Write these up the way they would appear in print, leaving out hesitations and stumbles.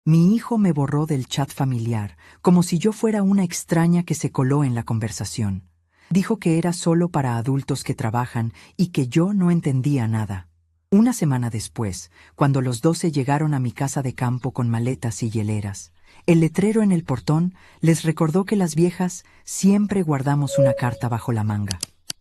Mi hijo me borró del chat familiar, como si yo fuera una extraña que se coló en la conversación. Dijo que era solo para adultos que trabajan y que yo no entendía nada. Una semana después, cuando los 12 llegaron a mi casa de campo con maletas y hieleras, el letrero en el portón les recordó que las viejas siempre guardamos una carta bajo la manga.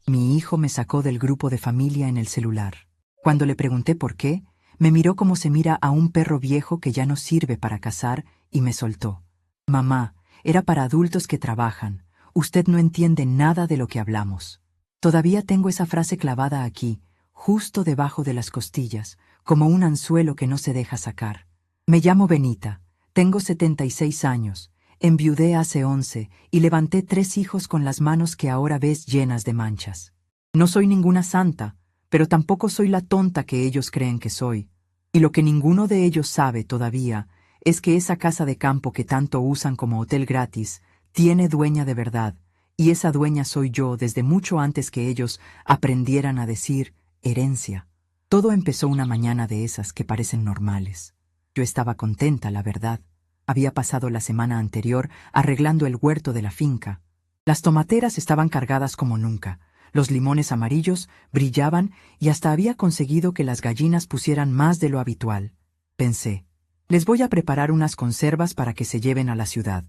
Mi hijo me sacó del grupo de familia en el celular. Cuando le pregunté por qué, me miró como se mira a un perro viejo que ya no sirve para cazar y me soltó. Mamá, era para adultos que trabajan. Usted no entiende nada de lo que hablamos. Todavía tengo esa frase clavada aquí, justo debajo de las costillas, como un anzuelo que no se deja sacar. Me llamo Benita, tengo 76 años, enviudé hace 11 y levanté 3 hijos con las manos que ahora ves llenas de manchas. No soy ninguna santa, pero tampoco soy la tonta que ellos creen que soy. Y lo que ninguno de ellos sabe todavía es que esa casa de campo que tanto usan como hotel gratis tiene dueña de verdad, y esa dueña soy yo desde mucho antes que ellos aprendieran a decir herencia. Todo empezó una mañana de esas que parecen normales. Yo estaba contenta, la verdad. Había pasado la semana anterior arreglando el huerto de la finca. Las tomateras estaban cargadas como nunca. Los limones amarillos brillaban y hasta había conseguido que las gallinas pusieran más de lo habitual. Pensé, les voy a preparar unas conservas para que se lleven a la ciudad.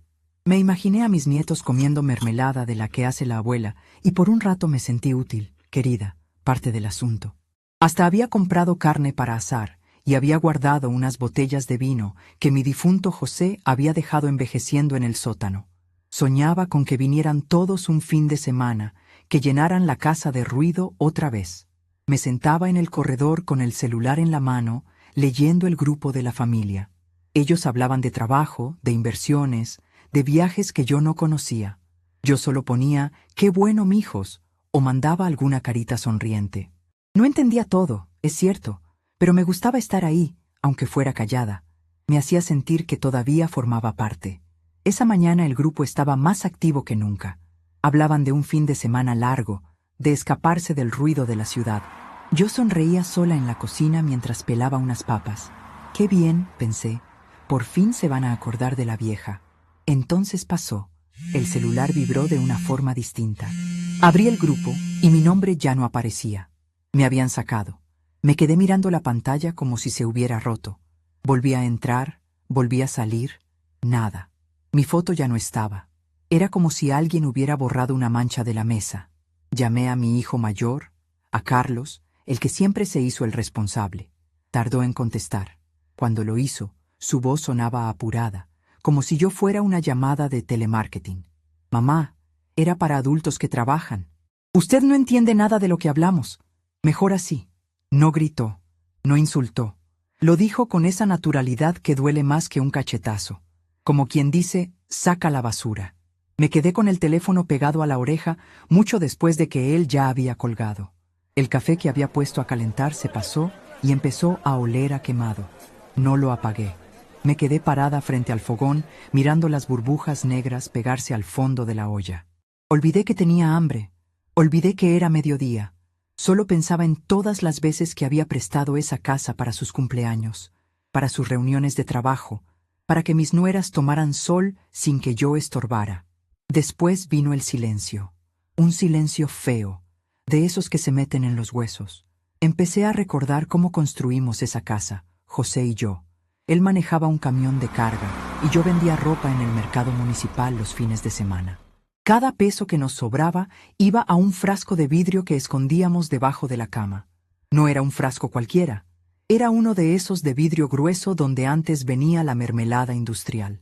Me imaginé a mis nietos comiendo mermelada de la que hace la abuela y por un rato me sentí útil, querida, parte del asunto. Hasta había comprado carne para asar y había guardado unas botellas de vino que mi difunto José había dejado envejeciendo en el sótano. Soñaba con que vinieran todos un fin de semana, que llenaran la casa de ruido otra vez. Me sentaba en el corredor con el celular en la mano, leyendo el grupo de la familia. Ellos hablaban de trabajo, de inversiones, de viajes que yo no conocía. Yo solo ponía, «¡Qué bueno, mijos!» o mandaba alguna carita sonriente. No entendía todo, es cierto, pero me gustaba estar ahí, aunque fuera callada. Me hacía sentir que todavía formaba parte. Esa mañana el grupo estaba más activo que nunca. Hablaban de un fin de semana largo, de escaparse del ruido de la ciudad. Yo sonreía sola en la cocina mientras pelaba unas papas. «Qué bien», pensé, «por fin se van a acordar de la vieja». Entonces pasó. El celular vibró de una forma distinta. Abrí el grupo y mi nombre ya no aparecía. Me habían sacado. Me quedé mirando la pantalla como si se hubiera roto. Volví a entrar, volví a salir, nada. Mi foto ya no estaba. Era como si alguien hubiera borrado una mancha de la mesa. Llamé a mi hijo mayor, a Carlos, el que siempre se hizo el responsable. Tardó en contestar. Cuando lo hizo, su voz sonaba apurada, como si yo fuera una llamada de telemarketing. «Mamá, era para adultos que trabajan. Usted no entiende nada de lo que hablamos. Mejor así». No gritó, no insultó. Lo dijo con esa naturalidad que duele más que un cachetazo. Como quien dice, «saca la basura». Me quedé con el teléfono pegado a la oreja mucho después de que él ya había colgado. El café que había puesto a calentar se pasó y empezó a oler a quemado. No lo apagué. Me quedé parada frente al fogón, mirando las burbujas negras pegarse al fondo de la olla. Olvidé que tenía hambre. Olvidé que era mediodía. Solo pensaba en todas las veces que había prestado esa casa para sus cumpleaños, para sus reuniones de trabajo, para que mis nueras tomaran sol sin que yo estorbara. Después vino el silencio, un silencio feo, de esos que se meten en los huesos. Empecé a recordar cómo construimos esa casa, José y yo. Él manejaba un camión de carga y yo vendía ropa en el mercado municipal los fines de semana. Cada peso que nos sobraba iba a un frasco de vidrio que escondíamos debajo de la cama. No era un frasco cualquiera, era uno de esos de vidrio grueso donde antes venía la mermelada industrial.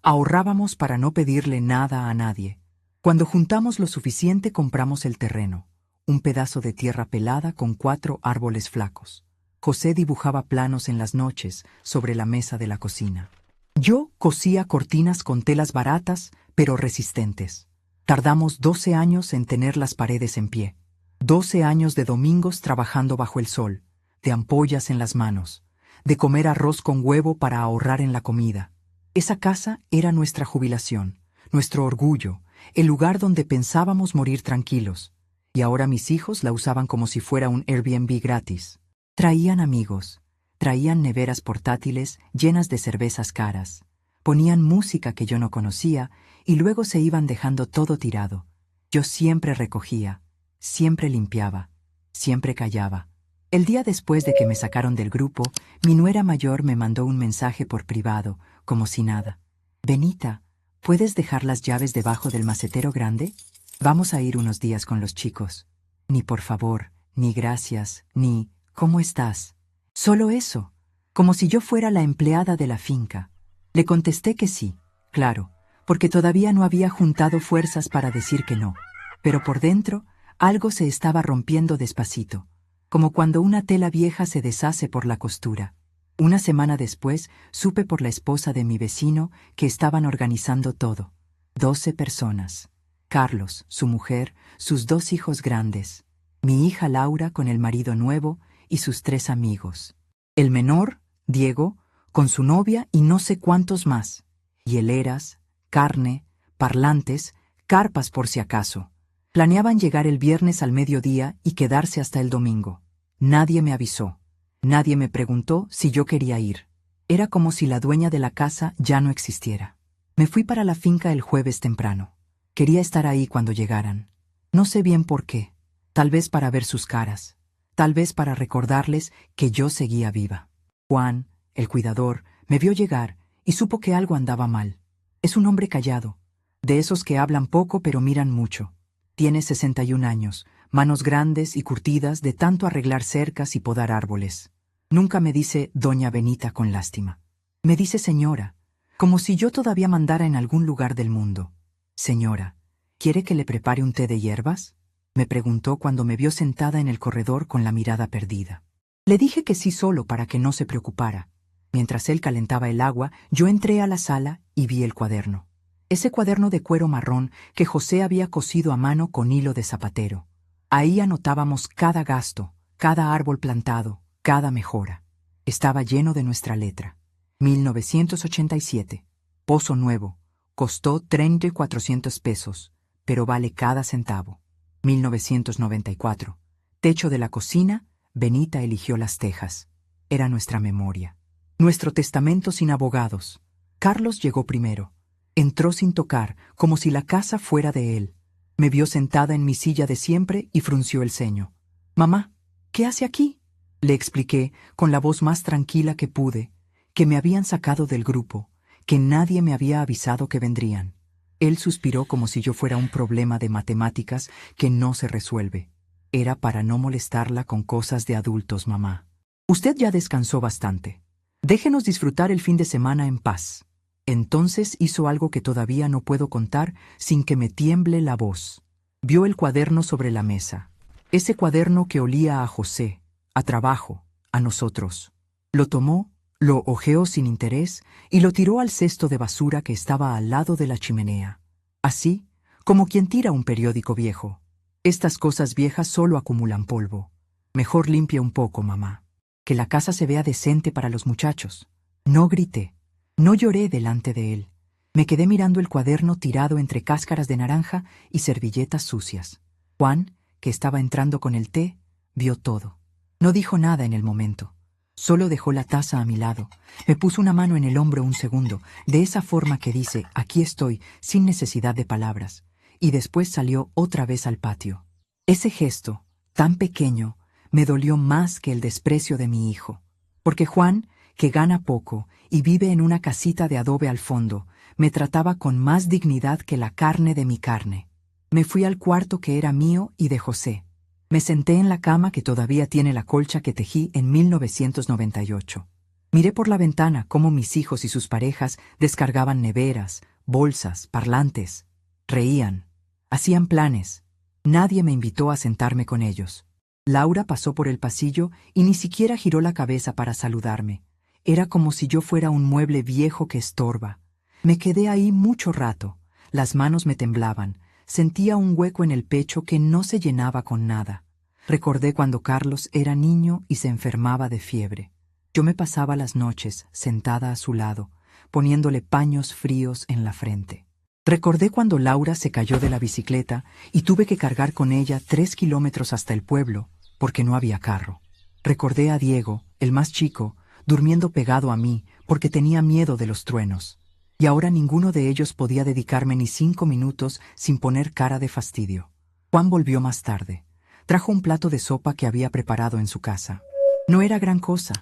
Ahorrábamos para no pedirle nada a nadie. Cuando juntamos lo suficiente compramos el terreno, un pedazo de tierra pelada con 4 árboles flacos. José dibujaba planos en las noches sobre la mesa de la cocina. Yo cosía cortinas con telas baratas, pero resistentes. Tardamos 12 años en tener las paredes en pie. 12 años de domingos trabajando bajo el sol, de ampollas en las manos, de comer arroz con huevo para ahorrar en la comida. Esa casa era nuestra jubilación, nuestro orgullo, el lugar donde pensábamos morir tranquilos. Y ahora mis hijos la usaban como si fuera un Airbnb gratis. Traían amigos Traían neveras portátiles llenas de cervezas caras. Ponían música que yo no conocía y luego se iban dejando todo tirado. Yo siempre recogía, siempre limpiaba, siempre callaba. El día después de que me sacaron del grupo, mi nuera mayor me mandó un mensaje por privado, como si nada. Benita, ¿puedes dejar las llaves debajo del macetero grande? Vamos a ir unos días con los chicos. Ni por favor, ni gracias, ni ¿cómo estás? Solo eso, como si yo fuera la empleada de la finca. Le contesté que sí, claro, porque todavía no había juntado fuerzas para decir que no. Pero por dentro, algo se estaba rompiendo despacito, como cuando una tela vieja se deshace por la costura. Una semana después, supe por la esposa de mi vecino que estaban organizando todo. 12 personas. Carlos, su mujer, sus 2 hijos grandes. Mi hija Laura con el marido nuevo y sus 3 amigos. El menor, Diego, con su novia y no sé cuántos más. Hieleras, carne, parlantes, carpas por si acaso. Planeaban llegar el viernes al mediodía y quedarse hasta el domingo. Nadie me avisó. Nadie me preguntó si yo quería ir. Era como si la dueña de la casa ya no existiera. Me fui para la finca el jueves temprano. Quería estar ahí cuando llegaran. No sé bien por qué. Tal vez para ver sus caras. Tal vez para recordarles que yo seguía viva. Juan, el cuidador, me vio llegar y supo que algo andaba mal. Es un hombre callado, de esos que hablan poco pero miran mucho. Tiene 61 años, manos grandes y curtidas de tanto arreglar cercas y podar árboles. Nunca me dice doña Benita con lástima. Me dice señora, como si yo todavía mandara en algún lugar del mundo. Señora, ¿quiere que le prepare un té de hierbas? Me preguntó cuando me vio sentada en el corredor con la mirada perdida. Le dije que sí solo para que no se preocupara. Mientras él calentaba el agua, yo entré a la sala y vi el cuaderno. Ese cuaderno de cuero marrón que José había cosido a mano con hilo de zapatero. Ahí anotábamos cada gasto, cada árbol plantado, cada mejora. Estaba lleno de nuestra letra. 1987. Pozo nuevo. Costó 30,400 pesos, pero vale cada centavo. 1994. Techo de la cocina, Benita eligió las tejas. Era nuestra memoria. Nuestro testamento sin abogados. Carlos llegó primero. Entró sin tocar, como si la casa fuera de él. Me vio sentada en mi silla de siempre y frunció el ceño. «Mamá, ¿qué hace aquí?», le expliqué con la voz más tranquila que pude, que me habían sacado del grupo, que nadie me había avisado que vendrían. Él suspiró como si yo fuera un problema de matemáticas que no se resuelve. Era para no molestarla con cosas de adultos, mamá. Usted ya descansó bastante. Déjenos disfrutar el fin de semana en paz. Entonces hizo algo que todavía no puedo contar sin que me tiemble la voz. Vio el cuaderno sobre la mesa. Ese cuaderno que olía a José, a trabajo, a nosotros. Lo tomó, lo hojeó sin interés y lo tiró al cesto de basura que estaba al lado de la chimenea. Así, como quien tira un periódico viejo. Estas cosas viejas solo acumulan polvo. Mejor limpia un poco, mamá. Que la casa se vea decente para los muchachos. No grité. No lloré delante de él. Me quedé mirando el cuaderno tirado entre cáscaras de naranja y servilletas sucias. Juan, que estaba entrando con el té, vio todo. No dijo nada en el momento. Solo dejó la taza a mi lado. Me puso una mano en el hombro un segundo, de esa forma que dice, aquí estoy, sin necesidad de palabras. Y después salió otra vez al patio. Ese gesto, tan pequeño, me dolió más que el desprecio de mi hijo. Porque Juan, que gana poco y vive en una casita de adobe al fondo, me trataba con más dignidad que la carne de mi carne. Me fui al cuarto que era mío y de José. Me senté en la cama que todavía tiene la colcha que tejí en 1998. Miré por la ventana cómo mis hijos y sus parejas descargaban neveras, bolsas, parlantes. Reían. Hacían planes. Nadie me invitó a sentarme con ellos. Laura pasó por el pasillo y ni siquiera giró la cabeza para saludarme. Era como si yo fuera un mueble viejo que estorba. Me quedé ahí mucho rato. Las manos me temblaban. Sentía un hueco en el pecho que no se llenaba con nada. Recordé cuando Carlos era niño y se enfermaba de fiebre. Yo me pasaba las noches sentada a su lado, poniéndole paños fríos en la frente. Recordé cuando Laura se cayó de la bicicleta y tuve que cargar con ella 3 kilómetros hasta el pueblo, porque no había carro. Recordé a Diego, el más chico, durmiendo pegado a mí, porque tenía miedo de los truenos. Y ahora ninguno de ellos podía dedicarme ni 5 minutos sin poner cara de fastidio. Juan volvió más tarde. Trajo un plato de sopa que había preparado en su casa. No era gran cosa,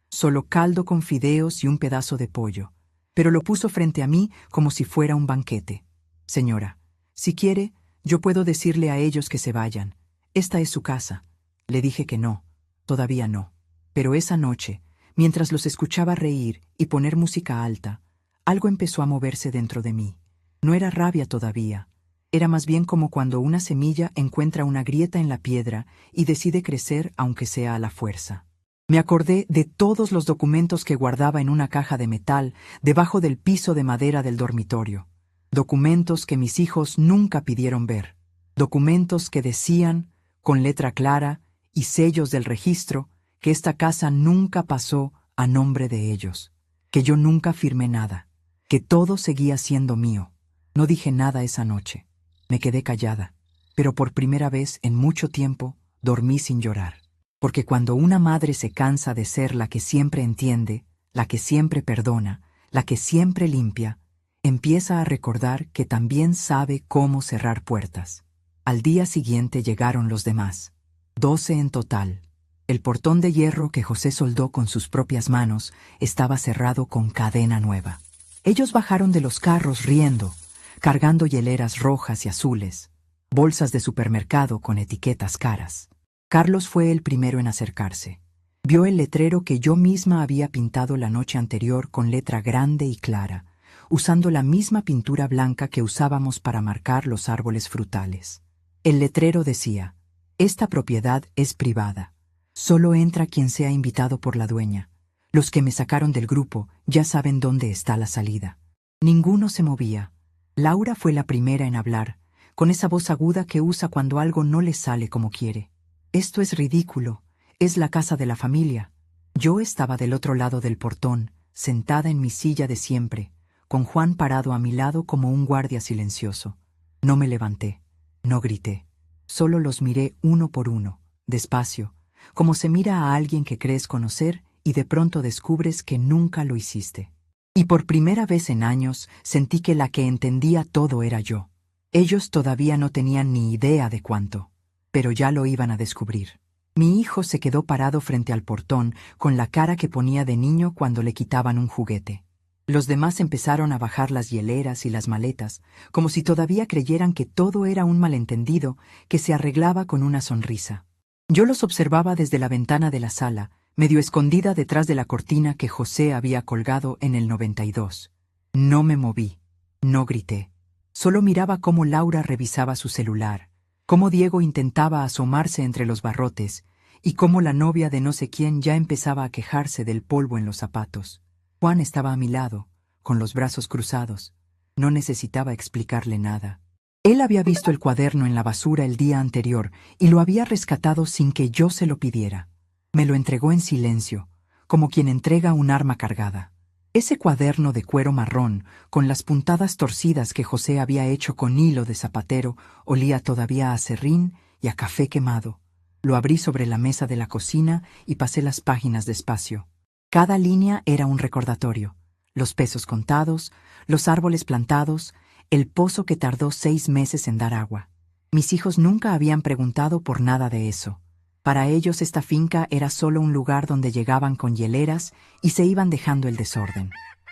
solo caldo con fideos y un pedazo de pollo, pero lo puso frente a mí como si fuera un banquete. Señora, si quiere, yo puedo decirle a ellos que se vayan. Esta es su casa. Le dije que no, todavía no. Pero esa noche, mientras los escuchaba reír y poner música alta, algo empezó a moverse dentro de mí. No era rabia todavía. Era más bien como cuando una semilla encuentra una grieta en la piedra y decide crecer aunque sea a la fuerza. Me acordé de todos los documentos que guardaba en una caja de metal debajo del piso de madera del dormitorio. Documentos que mis hijos nunca pidieron ver. Documentos que decían, con letra clara y sellos del registro, que esta casa nunca pasó a nombre de ellos, que yo nunca firmé nada, que todo seguía siendo mío. No dije nada esa noche. Me quedé callada, pero por primera vez en mucho tiempo dormí sin llorar. Porque cuando una madre se cansa de ser la que siempre entiende, la que siempre perdona, la que siempre limpia, empieza a recordar que también sabe cómo cerrar puertas. Al día siguiente llegaron los demás, 12 en total. El portón de hierro que José soldó con sus propias manos estaba cerrado con cadena nueva. Ellos bajaron de los carros riendo, cargando hieleras rojas y azules, bolsas de supermercado con etiquetas caras. Carlos fue el primero en acercarse. Vio el letrero que yo misma había pintado la noche anterior con letra grande y clara, usando la misma pintura blanca que usábamos para marcar los árboles frutales. El letrero decía: «Esta propiedad es privada. Solo entra quien sea invitado por la dueña. Los que me sacaron del grupo ya saben dónde está la salida». Ninguno se movía. Laura fue la primera en hablar, con esa voz aguda que usa cuando algo no le sale como quiere. «Esto es ridículo. Es la casa de la familia». Yo estaba del otro lado del portón, sentada en mi silla de siempre, con Juan parado a mi lado como un guardia silencioso. No me levanté, no grité. Solo los miré uno por uno, despacio, como se mira a alguien que crees conocer y de pronto descubres que nunca lo hiciste. Y por primera vez en años sentí que la que entendía todo era yo. Ellos todavía no tenían ni idea de cuánto, pero ya lo iban a descubrir. Mi hijo se quedó parado frente al portón con la cara que ponía de niño cuando le quitaban un juguete. Los demás empezaron a bajar las hieleras y las maletas, como si todavía creyeran que todo era un malentendido que se arreglaba con una sonrisa. Yo los observaba desde la ventana de la sala, medio escondida detrás de la cortina que José había colgado en el 92. No me moví, no grité. Solo miraba cómo Laura revisaba su celular, cómo Diego intentaba asomarse entre los barrotes y cómo la novia de no sé quién ya empezaba a quejarse del polvo en los zapatos. Juan estaba a mi lado, con los brazos cruzados. No necesitaba explicarle nada. Él había visto el cuaderno en la basura el día anterior y lo había rescatado sin que yo se lo pidiera. Me lo entregó en silencio, como quien entrega un arma cargada. Ese cuaderno de cuero marrón, con las puntadas torcidas que José había hecho con hilo de zapatero, olía todavía a serrín y a café quemado. Lo abrí sobre la mesa de la cocina y pasé las páginas despacio. Cada línea era un recordatorio. Los pesos contados, los árboles plantados, el pozo que tardó 6 meses en dar agua. Mis hijos nunca habían preguntado por nada de eso. Para ellos esta finca era solo un lugar donde llegaban con hieleras y se iban dejando el desorden.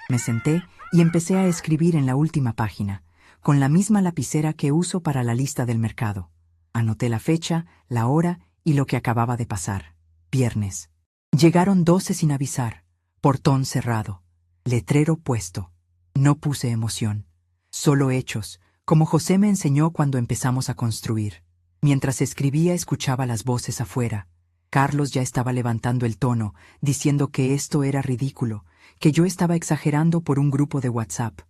Me senté y empecé a escribir en la última página, con la misma lapicera que uso para la lista del mercado. Anoté la fecha, la hora y lo que acababa de pasar. Viernes. Llegaron 12 sin avisar. Portón cerrado. Letrero puesto. No puse emoción. Solo hechos, como José me enseñó cuando empezamos a construir. Mientras escribía escuchaba las voces afuera. Carlos ya estaba levantando el tono, diciendo que esto era ridículo, que yo estaba exagerando por un grupo de WhatsApp.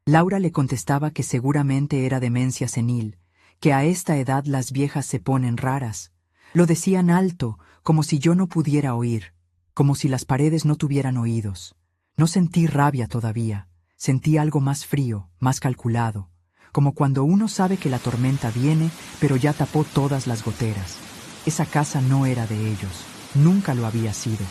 Laura le contestaba que seguramente era demencia senil, que a esta edad las viejas se ponen raras. Lo decían alto, como si yo no pudiera oír, como si las paredes no tuvieran oídos. No sentí rabia todavía, sentí algo más frío, más calculado, como cuando uno sabe que la tormenta viene, pero ya tapó todas las goteras. Esa casa no era de ellos, nunca lo había sido.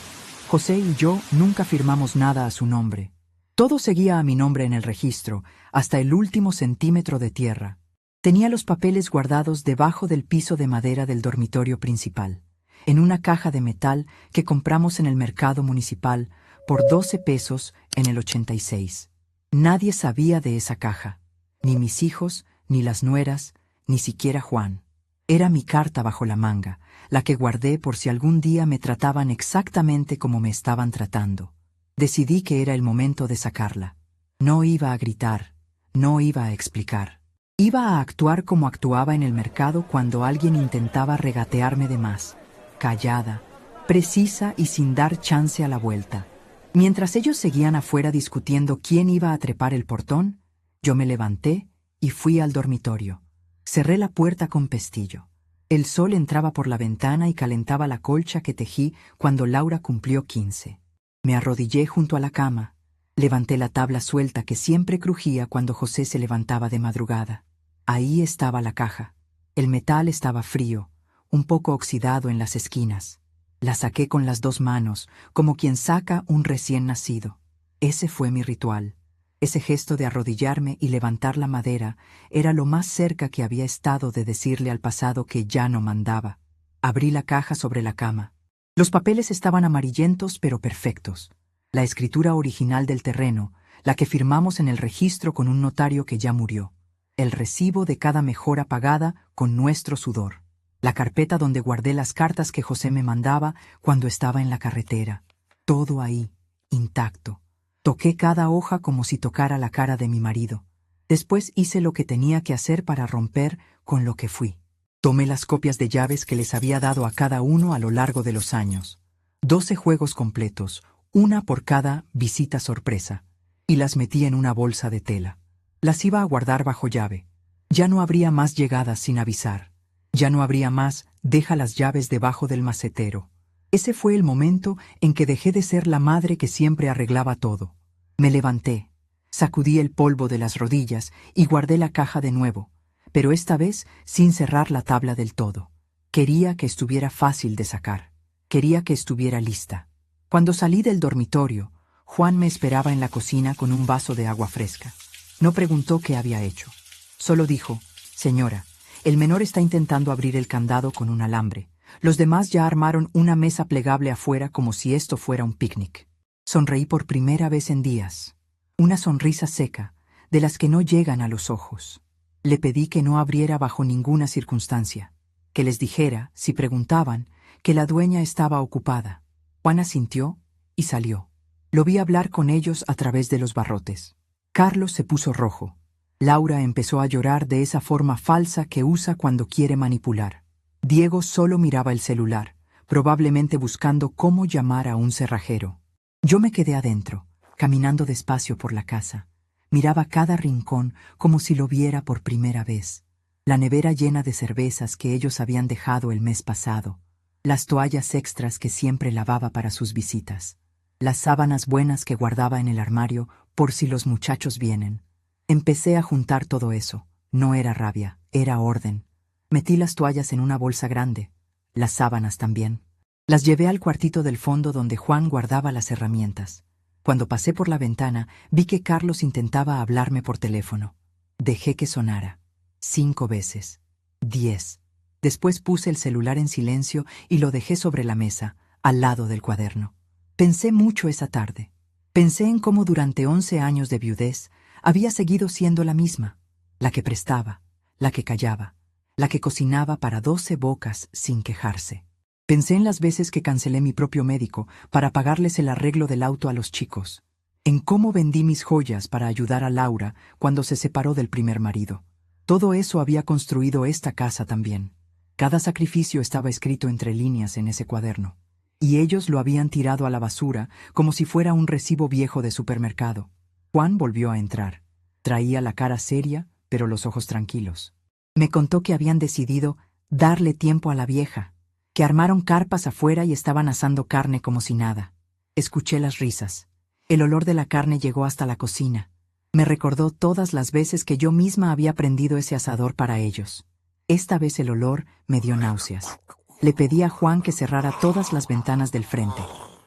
José y yo nunca firmamos nada a su nombre. Todo seguía a mi nombre en el registro, hasta el último centímetro de tierra. Tenía los papeles guardados debajo del piso de madera del dormitorio principal, en una caja de metal que compramos en el mercado municipal por 12 pesos en el 86. Nadie sabía de esa caja, ni mis hijos, ni las nueras, ni siquiera Juan. Era mi carta bajo la manga, la que guardé por si algún día me trataban exactamente como me estaban tratando. Decidí que era el momento de sacarla. No iba a gritar, no iba a explicar. Iba a actuar como actuaba en el mercado cuando alguien intentaba regatearme de más, callada, precisa y sin dar chance a la vuelta. Mientras ellos seguían afuera discutiendo quién iba a trepar el portón, yo me levanté y fui al dormitorio. Cerré la puerta con pestillo. El sol entraba por la ventana y calentaba la colcha que tejí cuando Laura cumplió 15. Me arrodillé junto a la cama. Levanté la tabla suelta que siempre crujía cuando José se levantaba de madrugada. Ahí estaba la caja. El metal estaba frío, un poco oxidado en las esquinas. La saqué con las 2 manos, como quien saca un recién nacido. Ese fue mi ritual. Ese gesto de arrodillarme y levantar la madera era lo más cerca que había estado de decirle al pasado que ya no mandaba. Abrí la caja sobre la cama. Los papeles estaban amarillentos pero perfectos. La escritura original del terreno, la que firmamos en el registro con un notario que ya murió. El recibo de cada mejora pagada con nuestro sudor. La carpeta donde guardé las cartas que José me mandaba cuando estaba en la carretera. Todo ahí, intacto. Toqué cada hoja como si tocara la cara de mi marido. Después hice lo que tenía que hacer para romper con lo que fui. Tomé las copias de llaves que les había dado a cada uno a lo largo de los años. 12 juegos completos, una por cada visita sorpresa, y las metí en una bolsa de tela. Las iba a guardar bajo llave. Ya no habría más llegadas sin avisar. Ya no habría más deja las llaves debajo del macetero. Ese fue el momento en que dejé de ser la madre que siempre arreglaba todo. Me levanté, sacudí el polvo de las rodillas y guardé la caja de nuevo, pero esta vez sin cerrar la tabla del todo. Quería que estuviera fácil de sacar. Quería que estuviera lista. Cuando salí del dormitorio, Juan me esperaba en la cocina con un vaso de agua fresca. No preguntó qué había hecho. Solo dijo: «Señora, el menor está intentando abrir el candado con un alambre. Los demás ya armaron una mesa plegable afuera como si esto fuera un picnic». Sonreí por primera vez en días. Una sonrisa seca, de las que no llegan a los ojos. Le pedí que no abriera bajo ninguna circunstancia. Que les dijera, si preguntaban, que la dueña estaba ocupada. Juan asintió y salió. Lo vi hablar con ellos a través de los barrotes. Carlos se puso rojo. Laura empezó a llorar de esa forma falsa que usa cuando quiere manipular. Diego solo miraba el celular, probablemente buscando cómo llamar a un cerrajero. Yo me quedé adentro, caminando despacio por la casa. Miraba cada rincón como si lo viera por primera vez. La nevera llena de cervezas que ellos habían dejado el mes pasado. Las toallas extras que siempre lavaba para sus visitas. Las sábanas buenas que guardaba en el armario por si los muchachos vienen. Empecé a juntar todo eso. No era rabia, era orden. Metí las toallas en una bolsa grande. Las sábanas también. Las llevé al cuartito del fondo donde Juan guardaba las herramientas. Cuando pasé por la ventana, vi que Carlos intentaba hablarme por teléfono. Dejé que sonara. 5 veces. 10. Después puse el celular en silencio y lo dejé sobre la mesa, al lado del cuaderno. Pensé mucho esa tarde. Pensé en cómo durante 11 años de viudez había seguido siendo la misma, la que prestaba, la que callaba, la que cocinaba para 12 bocas sin quejarse. Pensé en las veces que cancelé mi propio médico para pagarles el arreglo del auto a los chicos, en cómo vendí mis joyas para ayudar a Laura cuando se separó del primer marido. Todo eso había construido esta casa también. Cada sacrificio estaba escrito entre líneas en ese cuaderno, y ellos lo habían tirado a la basura como si fuera un recibo viejo de supermercado. Juan volvió a entrar. Traía la cara seria, pero los ojos tranquilos. Me contó que habían decidido darle tiempo a la vieja, que armaron carpas afuera y estaban asando carne como si nada. Escuché las risas. El olor de la carne llegó hasta la cocina. Me recordó todas las veces que yo misma había prendido ese asador para ellos. Esta vez el olor me dio náuseas. Le pedí a Juan que cerrara todas las ventanas del frente.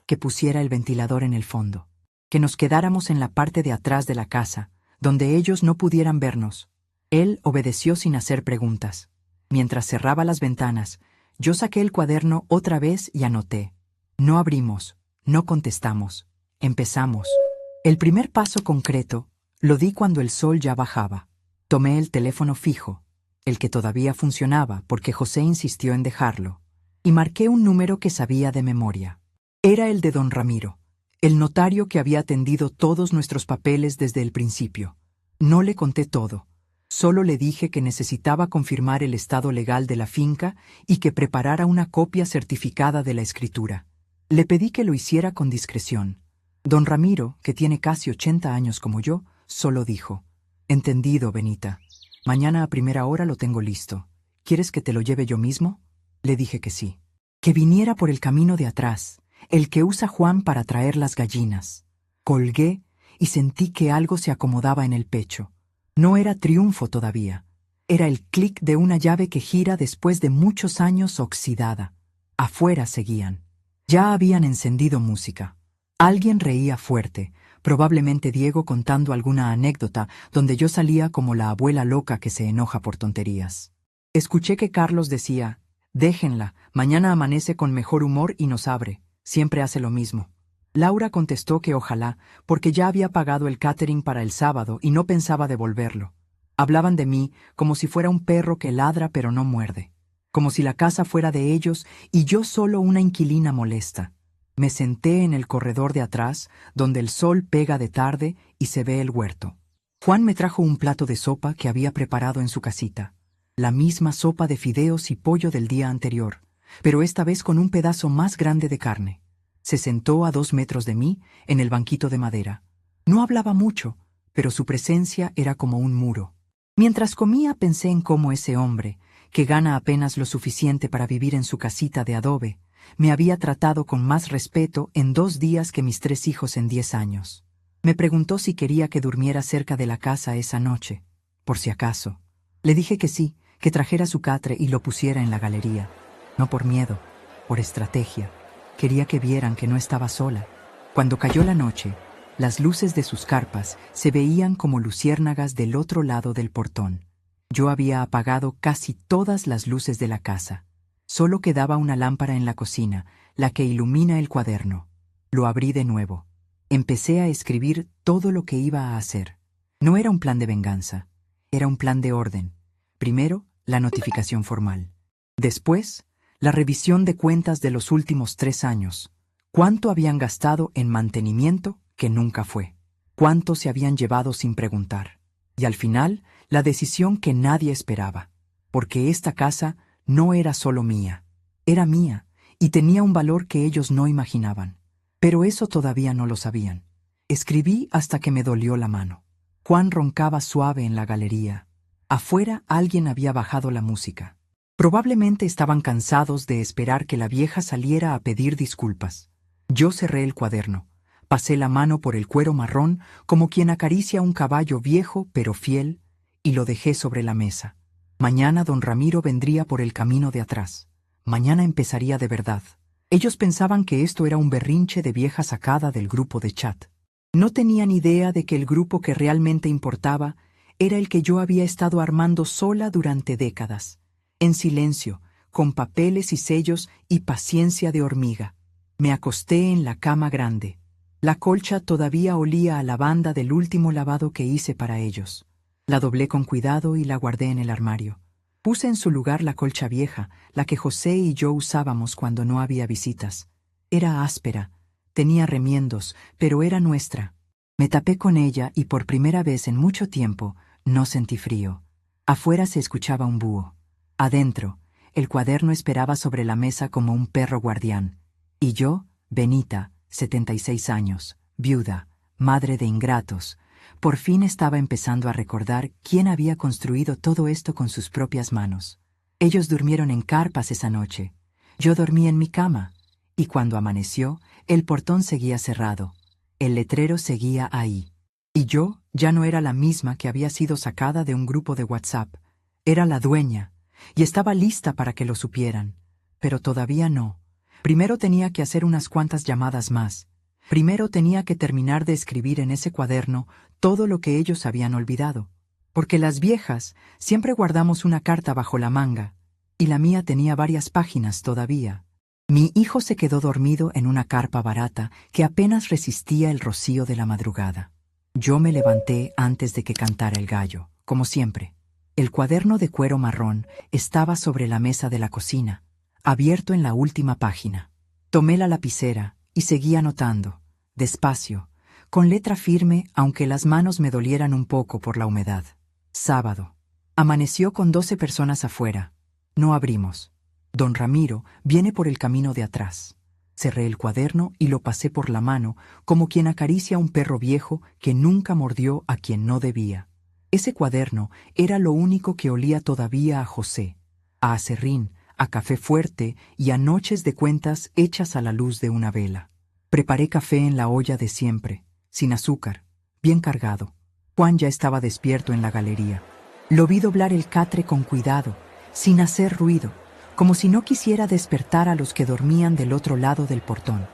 que pusiera el ventilador en el fondo, que nos quedáramos en la parte de atrás de la casa, donde ellos no pudieran vernos. Él obedeció sin hacer preguntas. Mientras cerraba las ventanas, yo saqué el cuaderno otra vez y anoté. No abrimos, no contestamos, empezamos. El primer paso concreto lo di cuando el sol ya bajaba. Tomé el teléfono fijo, el que todavía funcionaba porque José insistió en dejarlo, y marqué un número que sabía de memoria. Era el de don Ramiro, el notario que había atendido todos nuestros papeles desde el principio. No le conté todo. Solo le dije que necesitaba confirmar el estado legal de la finca y que preparara una copia certificada de la escritura. Le pedí que lo hiciera con discreción. Don Ramiro, que tiene casi 80 años como yo, solo dijo: «Entendido, Benita. Mañana a primera hora lo tengo listo. ¿Quieres que te lo lleve yo mismo?». Le dije que sí. Que viniera por el camino de atrás, el que usa Juan para traer las gallinas. Colgué y sentí que algo se acomodaba en el pecho. No era triunfo todavía. Era el clic de una llave que gira después de muchos años oxidada. Afuera seguían. Ya habían encendido música. Alguien reía fuerte, probablemente Diego contando alguna anécdota donde yo salía como la abuela loca que se enoja por tonterías. Escuché que Carlos decía: «Déjenla, mañana amanece con mejor humor y nos abre. Siempre hace lo mismo». Laura contestó que ojalá, porque ya había pagado el catering para el sábado y no pensaba devolverlo. Hablaban de mí como si fuera un perro que ladra pero no muerde, como si la casa fuera de ellos y yo solo una inquilina molesta. Me senté en el corredor de atrás, donde el sol pega de tarde y se ve el huerto. Juan me trajo un plato de sopa que había preparado en su casita, la misma sopa de fideos y pollo del día anterior, pero esta vez con un pedazo más grande de carne. Se sentó a 2 metros de mí, en el banquito de madera. No hablaba mucho, pero su presencia era como un muro. Mientras comía pensé en cómo ese hombre, que gana apenas lo suficiente para vivir en su casita de adobe, me había tratado con más respeto en 2 días que mis 3 hijos en 10 años. Me preguntó si quería que durmiera cerca de la casa esa noche, por si acaso. Le dije que sí, que trajera su catre y lo pusiera en la galería. No por miedo, por estrategia. Quería que vieran que no estaba sola. Cuando cayó la noche, las luces de sus carpas se veían como luciérnagas del otro lado del portón. Yo había apagado casi todas las luces de la casa. Solo quedaba una lámpara en la cocina, la que ilumina el cuaderno. Lo abrí de nuevo. Empecé a escribir todo lo que iba a hacer. No era un plan de venganza, era un plan de orden. Primero, la notificación formal. Después, la revisión de cuentas de los últimos 3 años. ¿Cuánto habían gastado en mantenimiento que nunca fue? ¿Cuánto se habían llevado sin preguntar? Y al final, la decisión que nadie esperaba. Porque esta casa no era solo mía. Era mía y tenía un valor que ellos no imaginaban. Pero eso todavía no lo sabían. Escribí hasta que me dolió la mano. Juan roncaba suave en la galería. Afuera alguien había bajado la música. Probablemente estaban cansados de esperar que la vieja saliera a pedir disculpas. Yo cerré el cuaderno, pasé la mano por el cuero marrón como quien acaricia un caballo viejo pero fiel, y lo dejé sobre la mesa. Mañana don Ramiro vendría por el camino de atrás. Mañana empezaría de verdad. Ellos pensaban que esto era un berrinche de vieja sacada del grupo de chat. No tenían idea de que el grupo que realmente importaba era el que yo había estado armando sola durante décadas. En silencio, con papeles y sellos y paciencia de hormiga. Me acosté en la cama grande. La colcha todavía olía a lavanda del último lavado que hice para ellos. La doblé con cuidado y la guardé en el armario. Puse en su lugar la colcha vieja, la que José y yo usábamos cuando no había visitas. Era áspera, tenía remiendos, pero era nuestra. Me tapé con ella y por primera vez en mucho tiempo no sentí frío. Afuera se escuchaba un búho. Adentro, el cuaderno esperaba sobre la mesa como un perro guardián. Y yo, Benita, 76 años, viuda, madre de ingratos, por fin estaba empezando a recordar quién había construido todo esto con sus propias manos. Ellos durmieron en carpas esa noche. Yo dormí en mi cama. Y cuando amaneció, el portón seguía cerrado. El letrero seguía ahí. Y yo ya no era la misma que había sido sacada de un grupo de WhatsApp. Era la dueña. Y estaba lista para que lo supieran. Pero todavía no. Primero tenía que hacer unas cuantas llamadas más. Primero tenía que terminar de escribir en ese cuaderno todo lo que ellos habían olvidado. Porque las viejas siempre guardamos una carta bajo la manga, y la mía tenía varias páginas todavía. Mi hijo se quedó dormido en una carpa barata que apenas resistía el rocío de la madrugada. Yo me levanté antes de que cantara el gallo, como siempre. El cuaderno de cuero marrón estaba sobre la mesa de la cocina, abierto en la última página. Tomé la lapicera y seguí anotando, despacio, con letra firme aunque las manos me dolieran un poco por la humedad. Sábado. Amaneció con 12 personas afuera. No abrimos. Don Ramiro viene por el camino de atrás. Cerré el cuaderno y lo pasé por la mano como quien acaricia a un perro viejo que nunca mordió a quien no debía. Ese cuaderno era lo único que olía todavía a José, a aserrín, a café fuerte y a noches de cuentas hechas a la luz de una vela. Preparé café en la olla de siempre, sin azúcar, bien cargado. Juan ya estaba despierto en la galería. Lo vi doblar el catre con cuidado, sin hacer ruido, como si no quisiera despertar a los que dormían del otro lado del portón.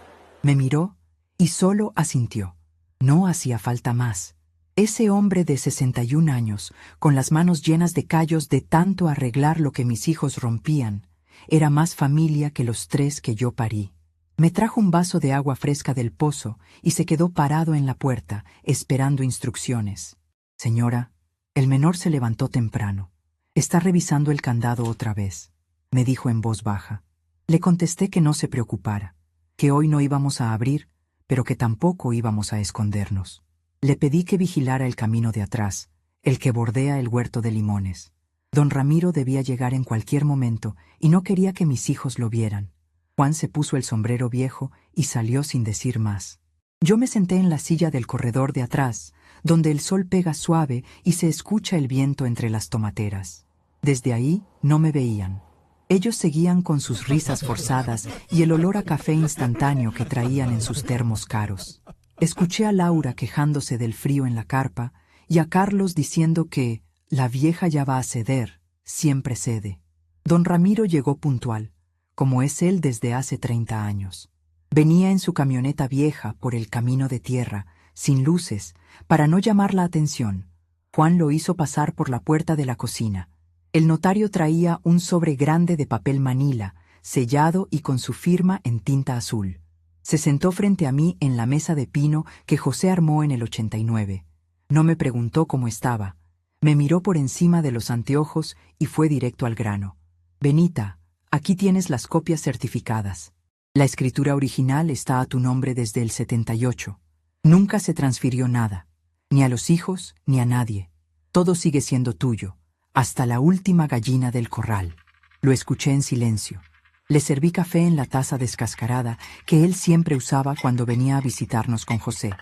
Me miró y solo asintió. No hacía falta más. Ese hombre de 61 años, con las manos llenas de callos de tanto arreglar lo que mis hijos rompían, era más familia que los 3 que yo parí. Me trajo un vaso de agua fresca del pozo y se quedó parado en la puerta, esperando instrucciones. Señora, el menor se levantó temprano. Está revisando el candado otra vez, me dijo en voz baja. Le contesté que no se preocupara, que hoy no íbamos a abrir, pero que tampoco íbamos a escondernos. Le pedí que vigilara el camino de atrás, el que bordea el huerto de limones. Don Ramiro debía llegar en cualquier momento y no quería que mis hijos lo vieran. Juan se puso el sombrero viejo y salió sin decir más. Yo me senté en la silla del corredor de atrás, donde el sol pega suave y se escucha el viento entre las tomateras. Desde ahí no me veían. Ellos seguían con sus risas forzadas y el olor a café instantáneo que traían en sus termos caros. Escuché a Laura quejándose del frío en la carpa y a Carlos diciendo que la vieja ya va a ceder, siempre cede. Don Ramiro llegó puntual, como es él desde hace 30 años. Venía en su camioneta vieja por el camino de tierra, sin luces, para no llamar la atención. Juan lo hizo pasar por la puerta de la cocina. El notario traía un sobre grande de papel manila, sellado y con su firma en tinta azul. Se sentó frente a mí en la mesa de pino que José armó en el 89. No me preguntó cómo estaba. Me miró por encima de los anteojos y fue directo al grano. Benita, aquí tienes las copias certificadas. La escritura original está a tu nombre desde el 78. Nunca se transfirió nada, ni a los hijos ni a nadie. Todo sigue siendo tuyo, hasta la última gallina del corral. Lo escuché en silencio. Le serví café en la taza descascarada que él siempre usaba cuando venía a visitarnos con José.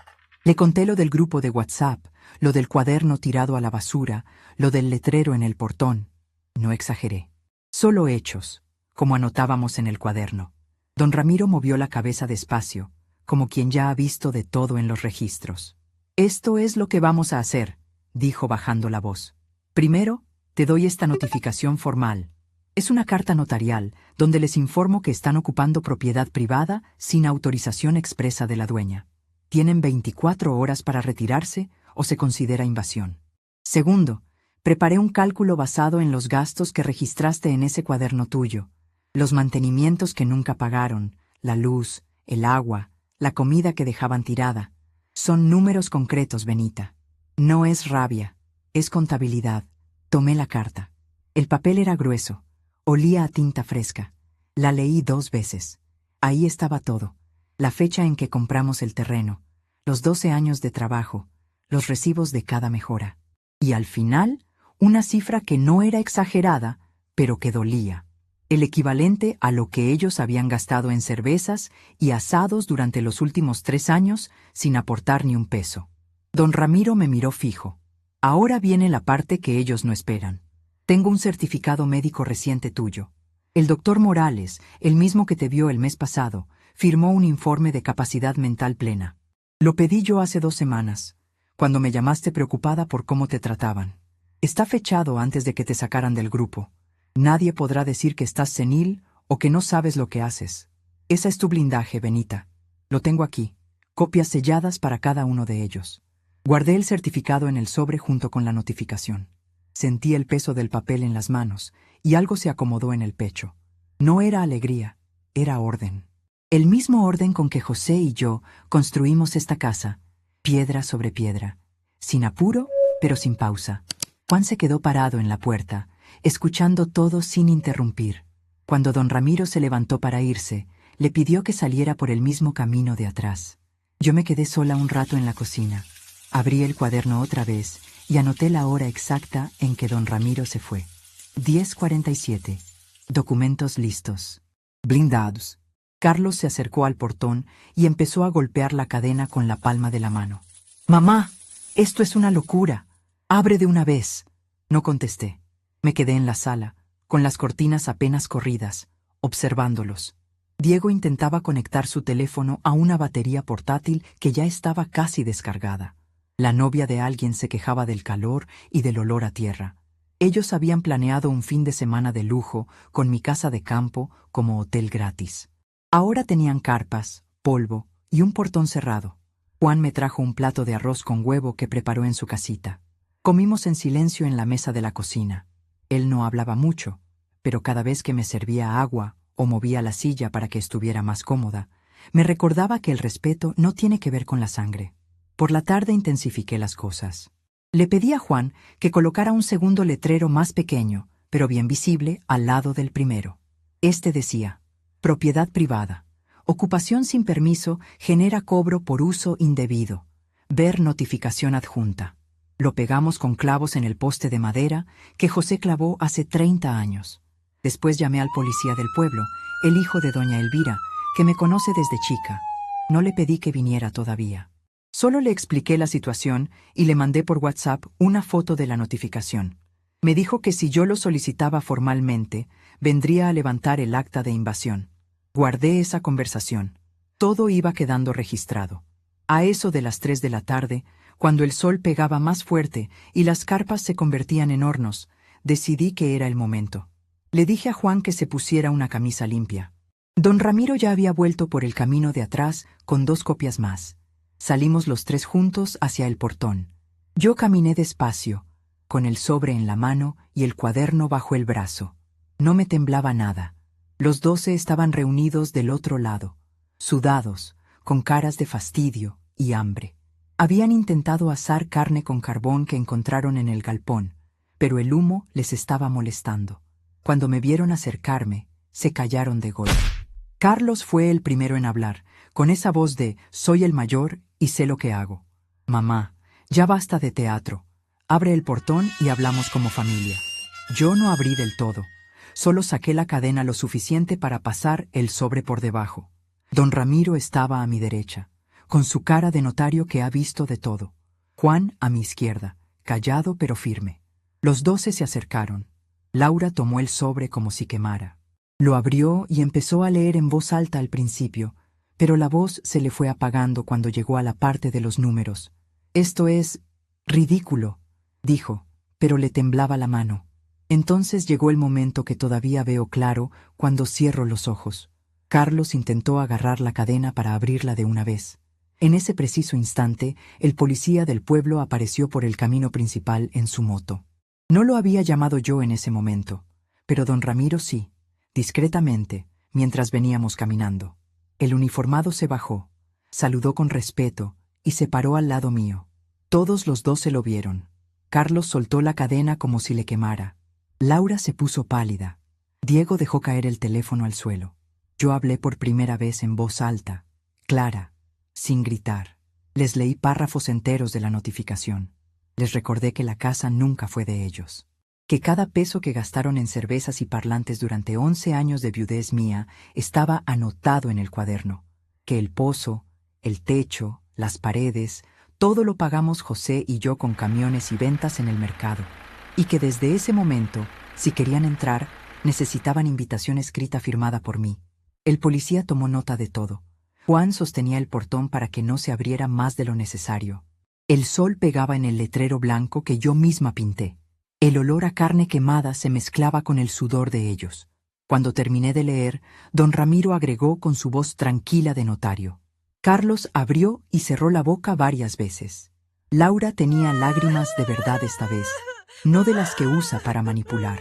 Le conté lo del grupo de WhatsApp, lo del cuaderno tirado a la basura, lo del letrero en el portón. No exageré. Solo hechos, como anotábamos en el cuaderno. Don Ramiro movió la cabeza despacio, como quien ya ha visto de todo en los registros. Esto es lo que vamos a hacer, dijo bajando la voz. Primero, te doy esta notificación formal. Es una carta notarial donde les informo que están ocupando propiedad privada sin autorización expresa de la dueña. Tienen 24 horas para retirarse o se considera invasión. Segundo, preparé un cálculo basado en los gastos que registraste en ese cuaderno tuyo, los mantenimientos que nunca pagaron, la luz, el agua, la comida que dejaban tirada. Son números concretos, Benita. No es rabia, es contabilidad. Tomé la carta. El papel era grueso. Olía a tinta fresca. La leí 2 veces. Ahí estaba todo. La fecha en que compramos el terreno, los 12 años de trabajo, los recibos de cada mejora. Y al final, una cifra que no era exagerada, pero que dolía. El equivalente a lo que ellos habían gastado en cervezas y asados durante los últimos 3 años sin aportar ni un peso. Don Ramiro me miró fijo. Ahora viene la parte que ellos no esperan. Tengo un certificado médico reciente tuyo. El doctor Morales, el mismo que te vio el mes pasado, firmó un informe de capacidad mental plena. Lo pedí yo hace 2 semanas, cuando me llamaste preocupada por cómo te trataban. Está fechado antes de que te sacaran del grupo. Nadie podrá decir que estás senil o que no sabes lo que haces. Esa es tu blindaje, Benita. Lo tengo aquí. Copias selladas para cada uno de ellos. Guardé el certificado en el sobre junto con la notificación. Sentí el peso del papel en las manos y algo se acomodó en el pecho. No era alegría, era orden. El mismo orden con que José y yo construimos esta casa, piedra sobre piedra, sin apuro, pero sin pausa. Juan se quedó parado en la puerta, escuchando todo sin interrumpir. Cuando don Ramiro se levantó para irse, le pidió que saliera por el mismo camino de atrás. Yo me quedé sola un rato en la cocina. Abrí el cuaderno otra vez y anoté la hora exacta en que don Ramiro se fue. 10:47. Documentos listos. Blindados. Carlos se acercó al portón y empezó a golpear la cadena con la palma de la mano. «Mamá, esto es una locura. Abre de una vez». No contesté. Me quedé en la sala, con las cortinas apenas corridas, observándolos. Diego intentaba conectar su teléfono a una batería portátil que ya estaba casi descargada. La novia de alguien se quejaba del calor y del olor a tierra. Ellos habían planeado un fin de semana de lujo con mi casa de campo como hotel gratis. Ahora tenían carpas, polvo y un portón cerrado. Juan me trajo un plato de arroz con huevo que preparó en su casita. Comimos en silencio en la mesa de la cocina. Él no hablaba mucho, pero cada vez que me servía agua o movía la silla para que estuviera más cómoda, me recordaba que el respeto no tiene que ver con la sangre. Por la tarde intensifiqué las cosas. Le pedí a Juan que colocara un segundo letrero más pequeño, pero bien visible, al lado del primero. Este decía: propiedad privada. Ocupación sin permiso genera cobro por uso indebido. Ver notificación adjunta. Lo pegamos con clavos en el poste de madera que José clavó hace 30 años. Después llamé al policía del pueblo, el hijo de doña Elvira, que me conoce desde chica. No le pedí que viniera todavía. Solo le expliqué la situación y le mandé por WhatsApp una foto de la notificación. Me dijo que si yo lo solicitaba formalmente, vendría a levantar el acta de invasión. Guardé esa conversación. Todo iba quedando registrado. A eso de las 3 de la tarde, cuando el sol pegaba más fuerte y las carpas se convertían en hornos, decidí que era el momento. Le dije a Juan que se pusiera una camisa limpia. Don Ramiro ya había vuelto por el camino de atrás con 2 copias más. Salimos los 3 juntos hacia el portón. Yo caminé despacio, con el sobre en la mano y el cuaderno bajo el brazo. No me temblaba nada. Los 12 estaban reunidos del otro lado, sudados, con caras de fastidio y hambre. Habían intentado asar carne con carbón que encontraron en el galpón, pero el humo les estaba molestando. Cuando me vieron acercarme, se callaron de golpe. Carlos fue el primero en hablar, con esa voz de «soy el mayor y sé lo que hago». «Mamá, ya basta de teatro. Abre el portón y hablamos como familia». Yo no abrí del todo. Solo saqué la cadena lo suficiente para pasar el sobre por debajo. Don Ramiro estaba a mi derecha, con su cara de notario que ha visto de todo. Juan a mi izquierda, callado pero firme. Los 12 se acercaron. Laura tomó el sobre como si quemara. Lo abrió y empezó a leer en voz alta al principio, pero la voz se le fue apagando cuando llegó a la parte de los números. «Esto es ridículo», dijo, pero le temblaba la mano. Entonces llegó el momento que todavía veo claro cuando cierro los ojos. Carlos intentó agarrar la cadena para abrirla de una vez. En ese preciso instante, el policía del pueblo apareció por el camino principal en su moto. No lo había llamado yo en ese momento, pero don Ramiro sí, discretamente, mientras veníamos caminando. El uniformado se bajó, saludó con respeto y se paró al lado mío. Todos los 12 lo vieron. Carlos soltó la cadena como si le quemara. Laura se puso pálida. Diego dejó caer el teléfono al suelo. Yo hablé por primera vez en voz alta, clara, sin gritar. Les leí párrafos enteros de la notificación. Les recordé que la casa nunca fue de ellos, que cada peso que gastaron en cervezas y parlantes durante 11 años de viudez mía estaba anotado en el cuaderno, que el pozo, el techo, las paredes, todo lo pagamos José y yo con camiones y ventas en el mercado, y que desde ese momento, si querían entrar, necesitaban invitación escrita firmada por mí. El policía tomó nota de todo. Juan sostenía el portón para que no se abriera más de lo necesario. El sol pegaba en el letrero blanco que yo misma pinté. El olor a carne quemada se mezclaba con el sudor de ellos. Cuando terminé de leer, don Ramiro agregó con su voz tranquila de notario. Carlos abrió y cerró la boca varias veces. Laura tenía lágrimas de verdad esta vez, no de las que usa para manipular.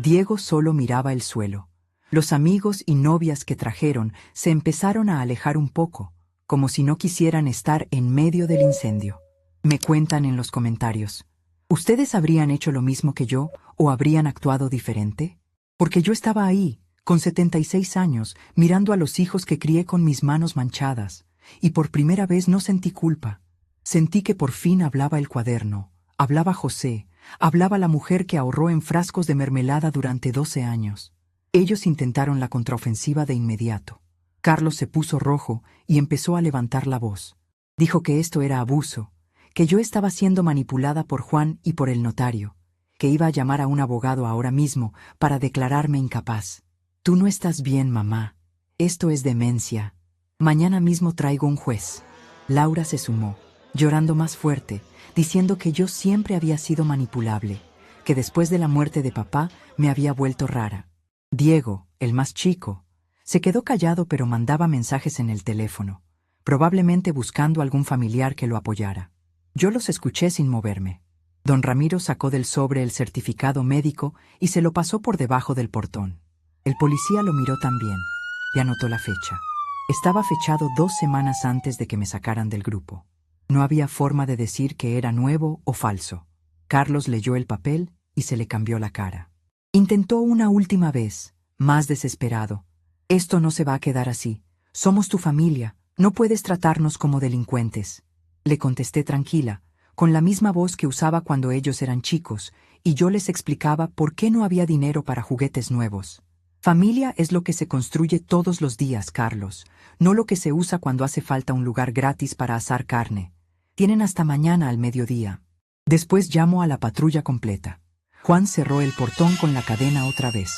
Diego solo miraba el suelo. Los amigos y novias que trajeron se empezaron a alejar un poco, como si no quisieran estar en medio del incendio. Me cuentan en los comentarios. ¿Ustedes habrían hecho lo mismo que yo o habrían actuado diferente? Porque yo estaba ahí, con 76 años, mirando a los hijos que crié con mis manos manchadas, y por primera vez no sentí culpa. Sentí que por fin hablaba el cuaderno, hablaba José, hablaba la mujer que ahorró en frascos de mermelada durante 12 años. Ellos intentaron la contraofensiva de inmediato. Carlos se puso rojo y empezó a levantar la voz. Dijo que esto era abuso, que yo estaba siendo manipulada por Juan y por el notario, que iba a llamar a un abogado ahora mismo para declararme incapaz. Tú no estás bien, mamá. Esto es demencia. Mañana mismo traigo un juez. Laura se sumó, llorando más fuerte, diciendo que yo siempre había sido manipulable, que después de la muerte de papá me había vuelto rara. Diego, el más chico, se quedó callado pero mandaba mensajes en el teléfono, probablemente buscando algún familiar que lo apoyara. Yo los escuché sin moverme. Don Ramiro sacó del sobre el certificado médico y se lo pasó por debajo del portón. El policía lo miró también y anotó la fecha. Estaba fechado 2 semanas antes de que me sacaran del grupo. No había forma de decir que era nuevo o falso. Carlos leyó el papel y se le cambió la cara. Intentó una última vez, más desesperado. Esto no se va a quedar así. Somos tu familia. No puedes tratarnos como delincuentes. Le contesté tranquila, con la misma voz que usaba cuando ellos eran chicos, y yo les explicaba por qué no había dinero para juguetes nuevos. Familia es lo que se construye todos los días, Carlos, no lo que se usa cuando hace falta un lugar gratis para asar carne. Tienen hasta mañana al mediodía. Después llamo a la patrulla completa. Juan cerró el portón con la cadena otra vez.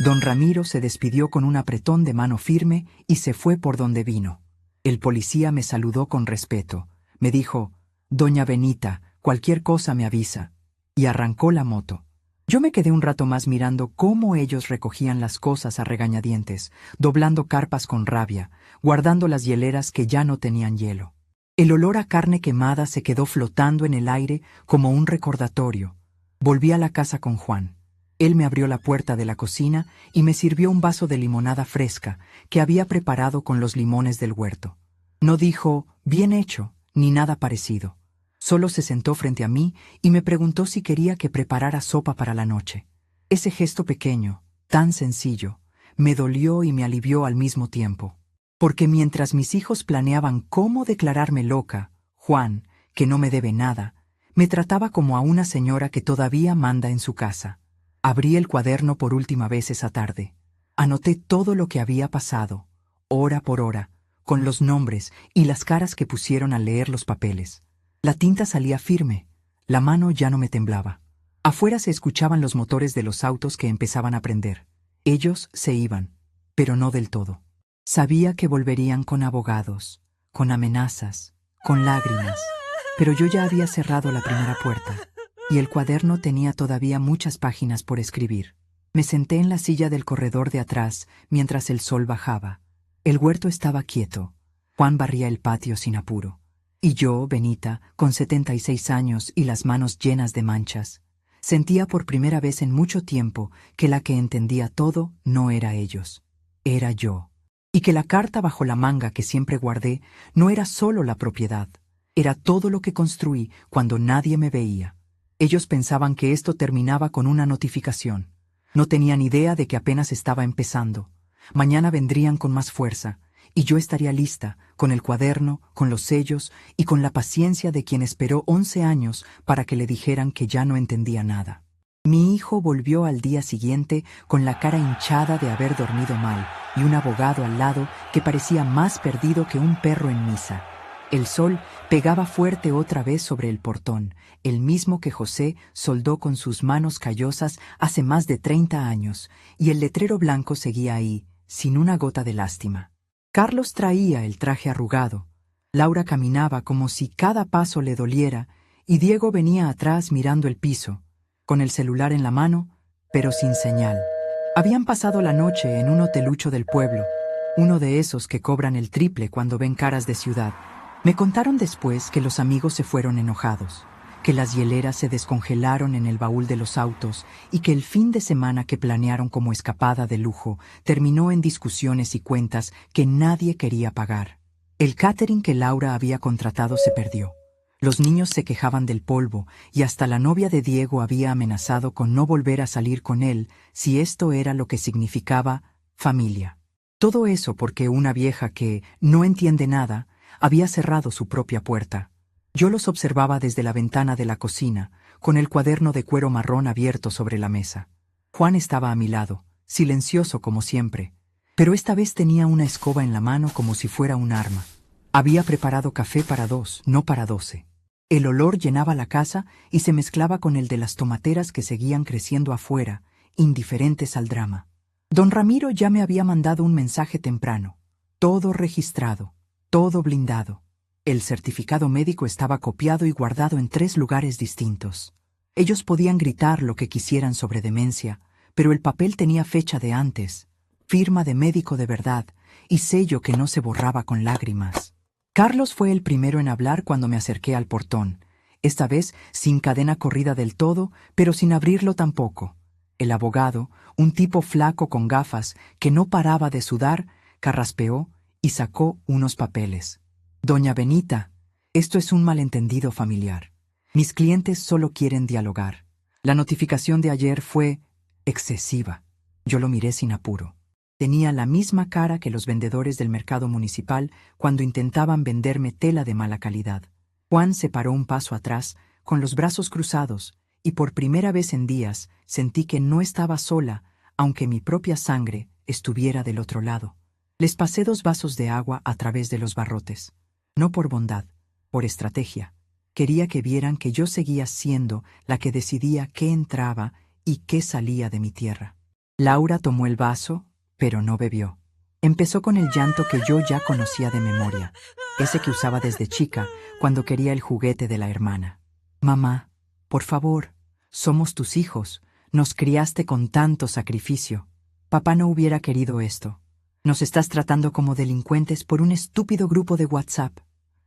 Don Ramiro se despidió con un apretón de mano firme y se fue por donde vino. El policía me saludó con respeto. Me dijo, «Doña Benita, cualquier cosa me avisa», y arrancó la moto. Yo me quedé un rato más mirando cómo ellos recogían las cosas a regañadientes, doblando carpas con rabia, guardando las hieleras que ya no tenían hielo. El olor a carne quemada se quedó flotando en el aire como un recordatorio. Volví a la casa con Juan. Él me abrió la puerta de la cocina y me sirvió un vaso de limonada fresca que había preparado con los limones del huerto. No dijo, «bien hecho», ni nada parecido. Solo se sentó frente a mí y me preguntó si quería que preparara sopa para la noche. Ese gesto pequeño, tan sencillo, me dolió y me alivió al mismo tiempo. Porque mientras mis hijos planeaban cómo declararme loca, Juan, que no me debe nada, me trataba como a una señora que todavía manda en su casa. Abrí el cuaderno por última vez esa tarde. Anoté todo lo que había pasado, hora por hora, con los nombres y las caras que pusieron al leer los papeles. La tinta salía firme, la mano ya no me temblaba. Afuera se escuchaban los motores de los autos que empezaban a prender. Ellos se iban, pero no del todo. Sabía que volverían con abogados, con amenazas, con lágrimas, pero yo ya había cerrado la primera puerta, y el cuaderno tenía todavía muchas páginas por escribir. Me senté en la silla del corredor de atrás mientras el sol bajaba. El huerto estaba quieto. Juan barría el patio sin apuro. Y yo, Benita, con 76 años y las manos llenas de manchas, sentía por primera vez en mucho tiempo que la que entendía todo no era ellos, era yo. Y que la carta bajo la manga que siempre guardé no era solo la propiedad, era todo lo que construí cuando nadie me veía. Ellos pensaban que esto terminaba con una notificación. No tenían idea de que apenas estaba empezando. Mañana vendrían con más fuerza, y yo estaría lista, con el cuaderno, con los sellos y con la paciencia de quien esperó 11 años para que le dijeran que ya no entendía nada. Mi hijo volvió al día siguiente con la cara hinchada de haber dormido mal y un abogado al lado que parecía más perdido que un perro en misa. El sol pegaba fuerte otra vez sobre el portón, el mismo que José soldó con sus manos callosas hace más de 30 años, y el letrero blanco seguía ahí, sin una gota de lástima. Carlos traía el traje arrugado. Laura caminaba como si cada paso le doliera, y Diego venía atrás mirando el piso, con el celular en la mano, pero sin señal. Habían pasado la noche en un hotelucho del pueblo, uno de esos que cobran el triple cuando ven caras de ciudad. Me contaron después que los amigos se fueron enojados, que las hieleras se descongelaron en el baúl de los autos y que el fin de semana que planearon como escapada de lujo terminó en discusiones y cuentas que nadie quería pagar. El catering que Laura había contratado se perdió. Los niños se quejaban del polvo y hasta la novia de Diego había amenazado con no volver a salir con él si esto era lo que significaba familia. Todo eso porque una vieja que no entiende nada había cerrado su propia puerta. Yo los observaba desde la ventana de la cocina, con el cuaderno de cuero marrón abierto sobre la mesa. Juan estaba a mi lado, silencioso como siempre, pero esta vez tenía una escoba en la mano como si fuera un arma. Había preparado café para 2, no para 12. El olor llenaba la casa y se mezclaba con el de las tomateras que seguían creciendo afuera, indiferentes al drama. Don Ramiro ya me había mandado un mensaje temprano. Todo registrado, todo blindado. El certificado médico estaba copiado y guardado en 3 lugares distintos. Ellos podían gritar lo que quisieran sobre demencia, pero el papel tenía fecha de antes, firma de médico de verdad y sello que no se borraba con lágrimas. Carlos fue el primero en hablar cuando me acerqué al portón, esta vez sin cadena corrida del todo, pero sin abrirlo tampoco. El abogado, un tipo flaco con gafas que no paraba de sudar, carraspeó y sacó unos papeles. Doña Benita, esto es un malentendido familiar. Mis clientes solo quieren dialogar. La notificación de ayer fue excesiva. Yo lo miré sin apuro. Tenía la misma cara que los vendedores del mercado municipal cuando intentaban venderme tela de mala calidad. Juan se paró un paso atrás, con los brazos cruzados, y por primera vez en días sentí que no estaba sola, aunque mi propia sangre estuviera del otro lado. Les pasé 2 vasos de agua a través de los barrotes. No por bondad, por estrategia. Quería que vieran que yo seguía siendo la que decidía qué entraba y qué salía de mi tierra. Laura tomó el vaso, pero no bebió. Empezó con el llanto que yo ya conocía de memoria, ese que usaba desde chica cuando quería el juguete de la hermana. Mamá, por favor, somos tus hijos, nos criaste con tanto sacrificio. Papá no hubiera querido esto. Nos estás tratando como delincuentes por un estúpido grupo de WhatsApp.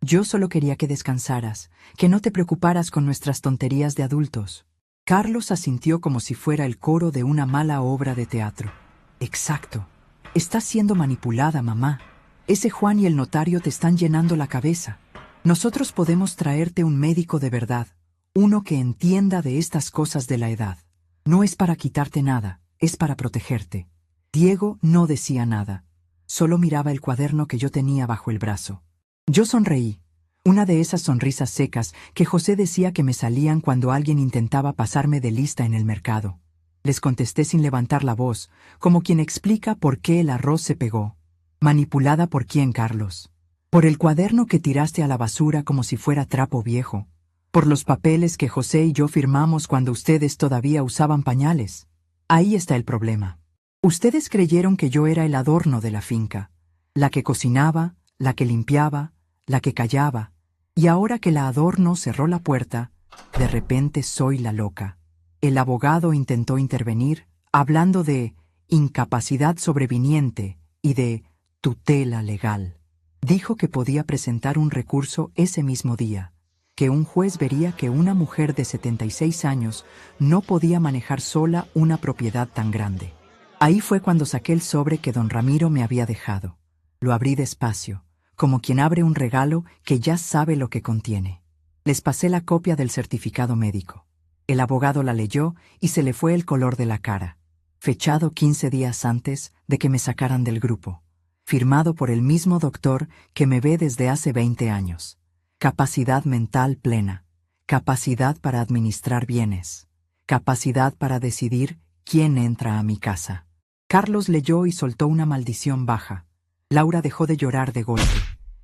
Yo solo quería que descansaras, que no te preocuparas con nuestras tonterías de adultos. Carlos asintió como si fuera el coro de una mala obra de teatro. Exacto. Estás siendo manipulada, mamá. Ese Juan y el notario te están llenando la cabeza. Nosotros podemos traerte un médico de verdad, uno que entienda de estas cosas de la edad. No es para quitarte nada, es para protegerte. Diego no decía nada. Solo miraba el cuaderno que yo tenía bajo el brazo. Yo sonreí. Una de esas sonrisas secas que José decía que me salían cuando alguien intentaba pasarme de lista en el mercado. Les contesté sin levantar la voz, como quien explica por qué el arroz se pegó. ¿Manipulada por quién, Carlos? Por el cuaderno que tiraste a la basura como si fuera trapo viejo. Por los papeles que José y yo firmamos cuando ustedes todavía usaban pañales. Ahí está el problema. Ustedes creyeron que yo era el adorno de la finca, la que cocinaba, la que limpiaba, la que callaba, y ahora que la adorno cerró la puerta, de repente soy la loca. El abogado intentó intervenir, hablando de incapacidad sobreviniente y de tutela legal. Dijo que podía presentar un recurso ese mismo día, que un juez vería que una mujer de 76 años no podía manejar sola una propiedad tan grande. Ahí fue cuando saqué el sobre que don Ramiro me había dejado. Lo abrí despacio, como quien abre un regalo que ya sabe lo que contiene. Les pasé la copia del certificado médico. El abogado la leyó y se le fue el color de la cara. Fechado 15 días antes de que me sacaran del grupo. Firmado por el mismo doctor que me ve desde hace 20 años. Capacidad mental plena. Capacidad para administrar bienes. Capacidad para decidir quién entra a mi casa. Carlos leyó y soltó una maldición baja. Laura dejó de llorar de golpe.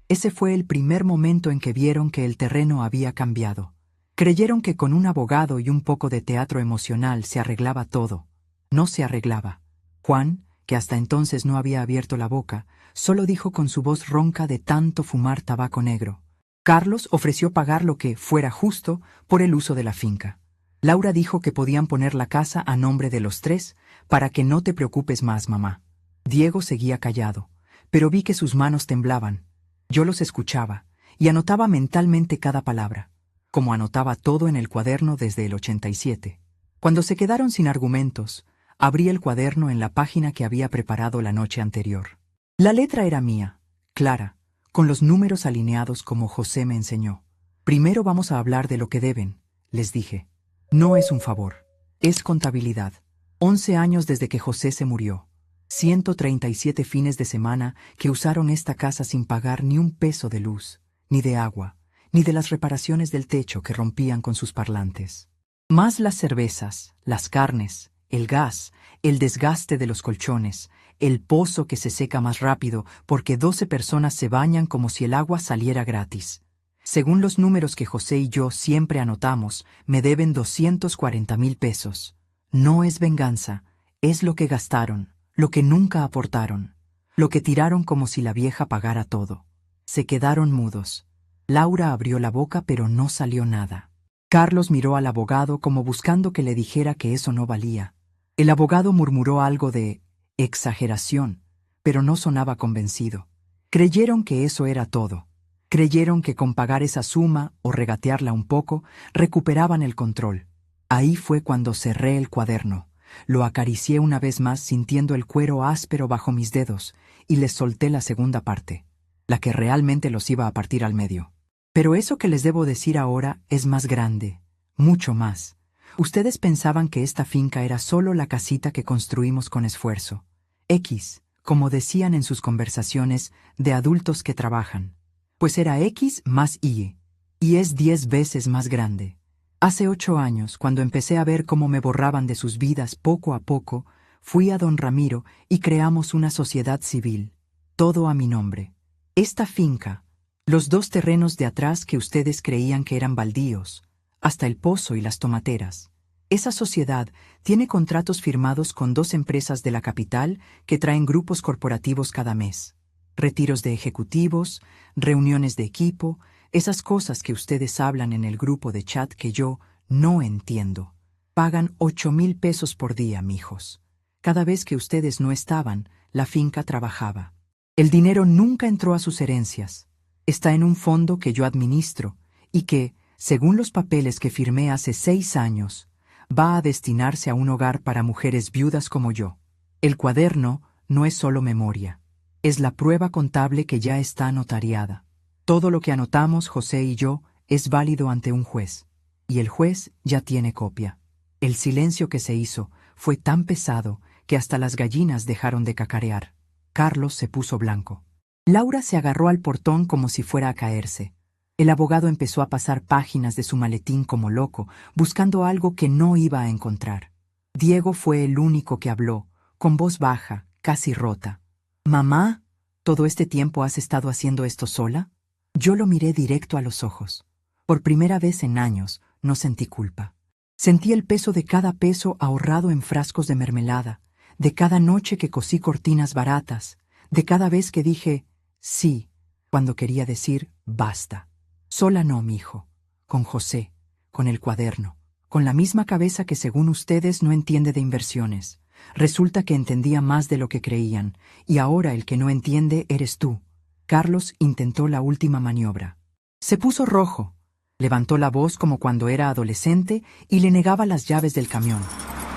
Ese fue el primer momento en que vieron que el terreno había cambiado. Creyeron que con un abogado y un poco de teatro emocional se arreglaba todo. No se arreglaba. Juan, que hasta entonces no había abierto la boca, solo dijo con su voz ronca de tanto fumar tabaco negro. Carlos ofreció pagar lo que fuera justo por el uso de la finca. Laura dijo que podían poner la casa a nombre de los tres, para que no te preocupes más, mamá. Diego seguía callado, pero vi que sus manos temblaban. Yo los escuchaba, y anotaba mentalmente cada palabra, como anotaba todo en el cuaderno desde el 87. Cuando se quedaron sin argumentos, abrí el cuaderno en la página que había preparado la noche anterior. La letra era mía, clara, con los números alineados como José me enseñó. Primero vamos a hablar de lo que deben, les dije. No es un favor, es contabilidad. 11 años desde que José se murió. 137 fines de semana que usaron esta casa sin pagar ni un peso de luz, ni de agua, ni de las reparaciones del techo que rompían con sus parlantes. Más las cervezas, las carnes, el gas, el desgaste de los colchones, el pozo que se seca más rápido porque 12 personas se bañan como si el agua saliera gratis. Según los números que José y yo siempre anotamos, me deben 240,000 pesos. No es venganza, es lo que gastaron, lo que nunca aportaron, lo que tiraron como si la vieja pagara todo. Se quedaron mudos. Laura abrió la boca pero no salió nada. Carlos miró al abogado como buscando que le dijera que eso no valía. El abogado murmuró algo de exageración, pero no sonaba convencido. Creyeron que eso era todo. Creyeron que con pagar esa suma o regatearla un poco, recuperaban el control. Ahí fue cuando cerré el cuaderno. Lo acaricié una vez más sintiendo el cuero áspero bajo mis dedos y les solté la segunda parte, la que realmente los iba a partir al medio. Pero eso que les debo decir ahora es más grande, mucho más. Ustedes pensaban que esta finca era solo la casita que construimos con esfuerzo. X, como decían en sus conversaciones de adultos que trabajan. Pues era X más Y. Y es 10 veces más grande. Hace 8 años, cuando empecé a ver cómo me borraban de sus vidas poco a poco, fui a don Ramiro y creamos una sociedad civil. Todo a mi nombre. Esta finca, los 2 terrenos de atrás que ustedes creían que eran baldíos, hasta el pozo y las tomateras. Esa sociedad tiene contratos firmados con 2 empresas de la capital que traen grupos corporativos cada mes. Retiros de ejecutivos, reuniones de equipo, esas cosas que ustedes hablan en el grupo de chat que yo no entiendo. Pagan 8,000 pesos por día, mijos. Cada vez que ustedes no estaban, la finca trabajaba. El dinero nunca entró a sus herencias. Está en un fondo que yo administro y que, según los papeles que firmé hace 6 años, va a destinarse a un hogar para mujeres viudas como yo. El cuaderno no es solo memoria. Es la prueba contable que ya está notariada. Todo lo que anotamos, José y yo, es válido ante un juez. Y el juez ya tiene copia. El silencio que se hizo fue tan pesado que hasta las gallinas dejaron de cacarear. Carlos se puso blanco. Laura se agarró al portón como si fuera a caerse. El abogado empezó a pasar páginas de su maletín como loco, buscando algo que no iba a encontrar. Diego fue el único que habló, con voz baja, casi rota. «Mamá, ¿todo este tiempo has estado haciendo esto sola?» Yo lo miré directo a los ojos. Por primera vez en años no sentí culpa. Sentí el peso de cada peso ahorrado en frascos de mermelada, de cada noche que cosí cortinas baratas, de cada vez que dije sí, cuando quería decir basta. Sola no, mijo. Con José, con el cuaderno, con la misma cabeza que según ustedes no entiende de inversiones. Resulta que entendía más de lo que creían, y ahora el que no entiende eres tú. Carlos intentó la última maniobra. Se puso rojo, levantó la voz como cuando era adolescente y le negaba las llaves del camión.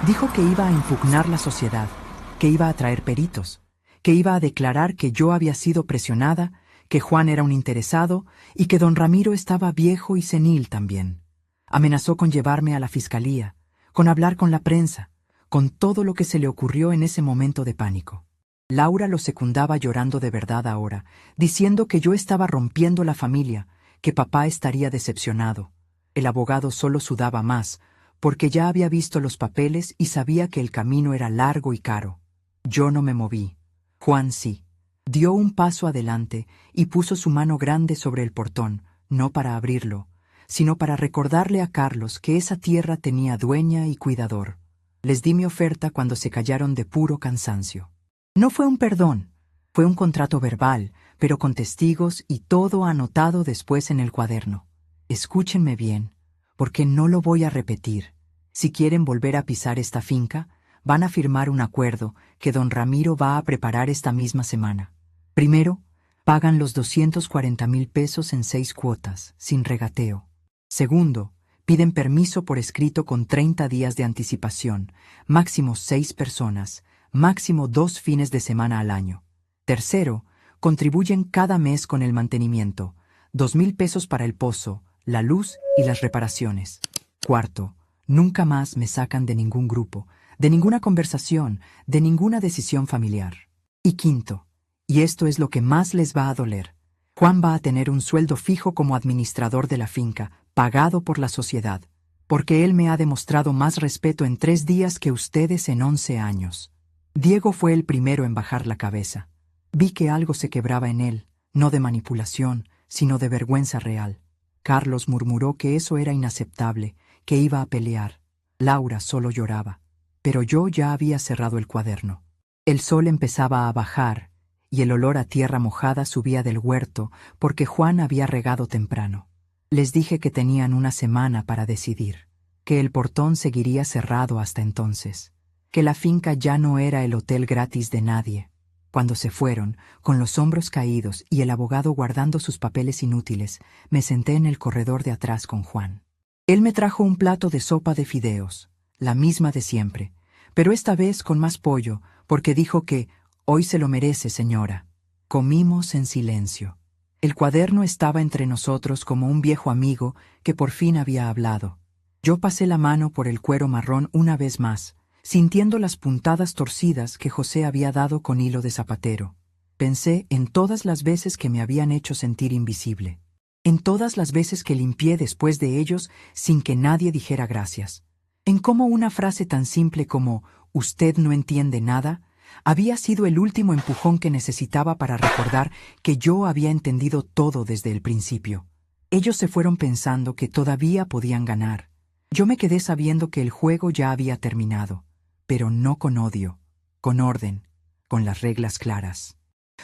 Dijo que iba a impugnar la sociedad, que iba a traer peritos, que iba a declarar que yo había sido presionada, que Juan era un interesado y que don Ramiro estaba viejo y senil también. Amenazó con llevarme a la fiscalía, con hablar con la prensa, con todo lo que se le ocurrió en ese momento de pánico. Laura lo secundaba llorando de verdad ahora, diciendo que yo estaba rompiendo la familia, que papá estaría decepcionado. El abogado solo sudaba más, porque ya había visto los papeles y sabía que el camino era largo y caro. Yo no me moví. Juan sí. Dio un paso adelante y puso su mano grande sobre el portón, no para abrirlo, sino para recordarle a Carlos que esa tierra tenía dueña y cuidador. Les di mi oferta cuando se callaron de puro cansancio. No fue un perdón, fue un contrato verbal, pero con testigos y todo anotado después en el cuaderno. Escúchenme bien, porque no lo voy a repetir. Si quieren volver a pisar esta finca, van a firmar un acuerdo que don Ramiro va a preparar esta misma semana. Primero, pagan los 240,000 pesos en 6 cuotas, sin regateo. Segundo, piden permiso por escrito con 30 días de anticipación, máximo 6 personas, máximo 2 fines de semana al año. Tercero, contribuyen cada mes con el mantenimiento, 2,000 pesos para el pozo, la luz y las reparaciones. Cuarto, nunca más me sacan de ningún grupo, de ninguna conversación, de ninguna decisión familiar. Y quinto, y esto es lo que más les va a doler, Juan va a tener un sueldo fijo como administrador de la finca, pagado por la sociedad, porque él me ha demostrado más respeto en 3 días que ustedes en 11 años. Diego fue el primero en bajar la cabeza. Vi que algo se quebraba en él, no de manipulación, sino de vergüenza real. Carlos murmuró que eso era inaceptable, que iba a pelear. Laura solo lloraba. Pero yo ya había cerrado el cuaderno. El sol empezaba a bajar, y el olor a tierra mojada subía del huerto porque Juan había regado temprano. Les dije que tenían una semana para decidir, que el portón seguiría cerrado hasta entonces, que la finca ya no era el hotel gratis de nadie. Cuando se fueron, con los hombros caídos y el abogado guardando sus papeles inútiles, me senté en el corredor de atrás con Juan. Él me trajo un plato de sopa de fideos, la misma de siempre, pero esta vez con más pollo, porque dijo que «Hoy se lo merece, señora». Comimos en silencio. El cuaderno estaba entre nosotros como un viejo amigo que por fin había hablado. Yo pasé la mano por el cuero marrón una vez más, sintiendo las puntadas torcidas que José había dado con hilo de zapatero. Pensé en todas las veces que me habían hecho sentir invisible, en todas las veces que limpié después de ellos sin que nadie dijera gracias, en cómo una frase tan simple como «usted no entiende nada» había sido el último empujón que necesitaba para recordar que yo había entendido todo desde el principio. Ellos se fueron pensando que todavía podían ganar. Yo me quedé sabiendo que el juego ya había terminado, pero no con odio, con orden, con las reglas claras.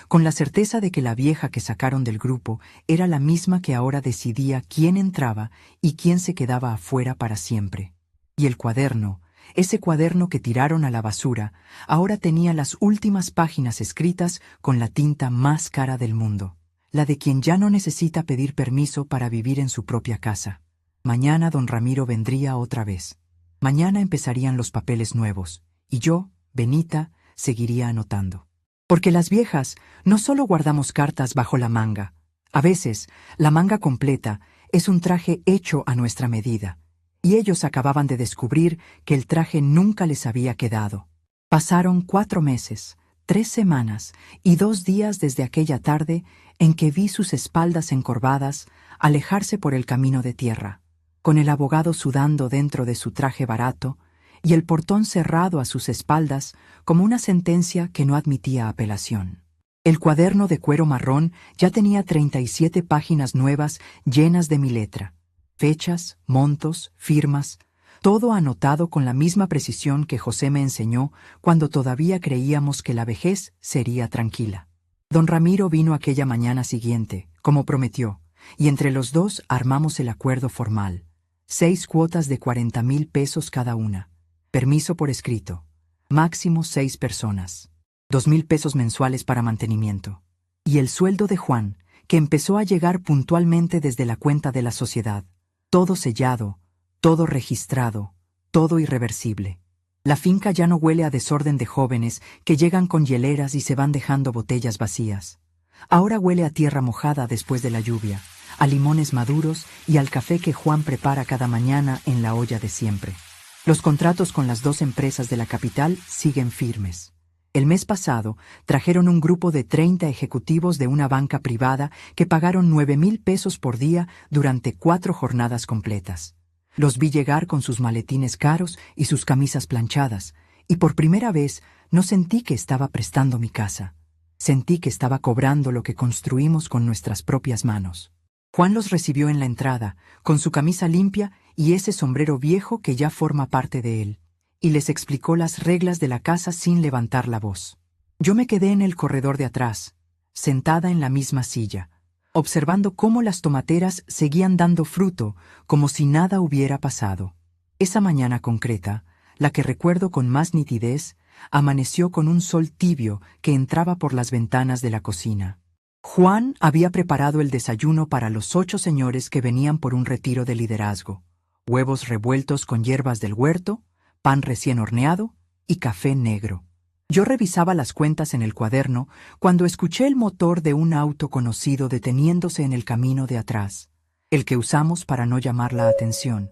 Con la certeza de que la vieja que sacaron del grupo era la misma que ahora decidía quién entraba y quién se quedaba afuera para siempre. Y el cuaderno, ese cuaderno que tiraron a la basura, ahora tenía las últimas páginas escritas con la tinta más cara del mundo, la de quien ya no necesita pedir permiso para vivir en su propia casa. Mañana don Ramiro vendría otra vez. Mañana empezarían los papeles nuevos, y yo, Benita, seguiría anotando. Porque las viejas no solo guardamos cartas bajo la manga. A veces, la manga completa es un traje hecho a nuestra medida, y ellos acababan de descubrir que el traje nunca les había quedado. Pasaron 4 meses, 3 semanas y 2 días desde aquella tarde en que vi sus espaldas encorvadas alejarse por el camino de tierra, con el abogado sudando dentro de su traje barato y el portón cerrado a sus espaldas como una sentencia que no admitía apelación. El cuaderno de cuero marrón ya tenía 37 páginas nuevas llenas de mi letra. Fechas, montos, firmas, todo anotado con la misma precisión que José me enseñó cuando todavía creíamos que la vejez sería tranquila. Don Ramiro vino aquella mañana siguiente, como prometió, y entre los dos armamos el acuerdo formal. 6 cuotas de 40,000 pesos cada una. Permiso por escrito. Máximo 6 personas. 2,000 pesos mensuales para mantenimiento. Y el sueldo de Juan, que empezó a llegar puntualmente desde la cuenta de la sociedad. Todo sellado, todo registrado, todo irreversible. La finca ya no huele a desorden de jóvenes que llegan con hieleras y se van dejando botellas vacías. Ahora huele a tierra mojada después de la lluvia, a limones maduros y al café que Juan prepara cada mañana en la olla de siempre. Los contratos con las 2 empresas de la capital siguen firmes. El mes pasado trajeron un grupo de 30 ejecutivos de una banca privada que pagaron 9,000 pesos por día durante 4 jornadas completas. Los vi llegar con sus maletines caros y sus camisas planchadas, y por primera vez no sentí que estaba prestando mi casa. Sentí que estaba cobrando lo que construimos con nuestras propias manos. Juan los recibió en la entrada, con su camisa limpia y ese sombrero viejo que ya forma parte de él, y les explicó las reglas de la casa sin levantar la voz. Yo me quedé en el corredor de atrás, sentada en la misma silla, observando cómo las tomateras seguían dando fruto como si nada hubiera pasado. Esa mañana concreta, la que recuerdo con más nitidez, amaneció con un sol tibio que entraba por las ventanas de la cocina. Juan había preparado el desayuno para los 8 señores que venían por un retiro de liderazgo: huevos revueltos con hierbas del huerto, pan recién horneado y café negro. Yo revisaba las cuentas en el cuaderno cuando escuché el motor de un auto conocido deteniéndose en el camino de atrás, el que usamos para no llamar la atención.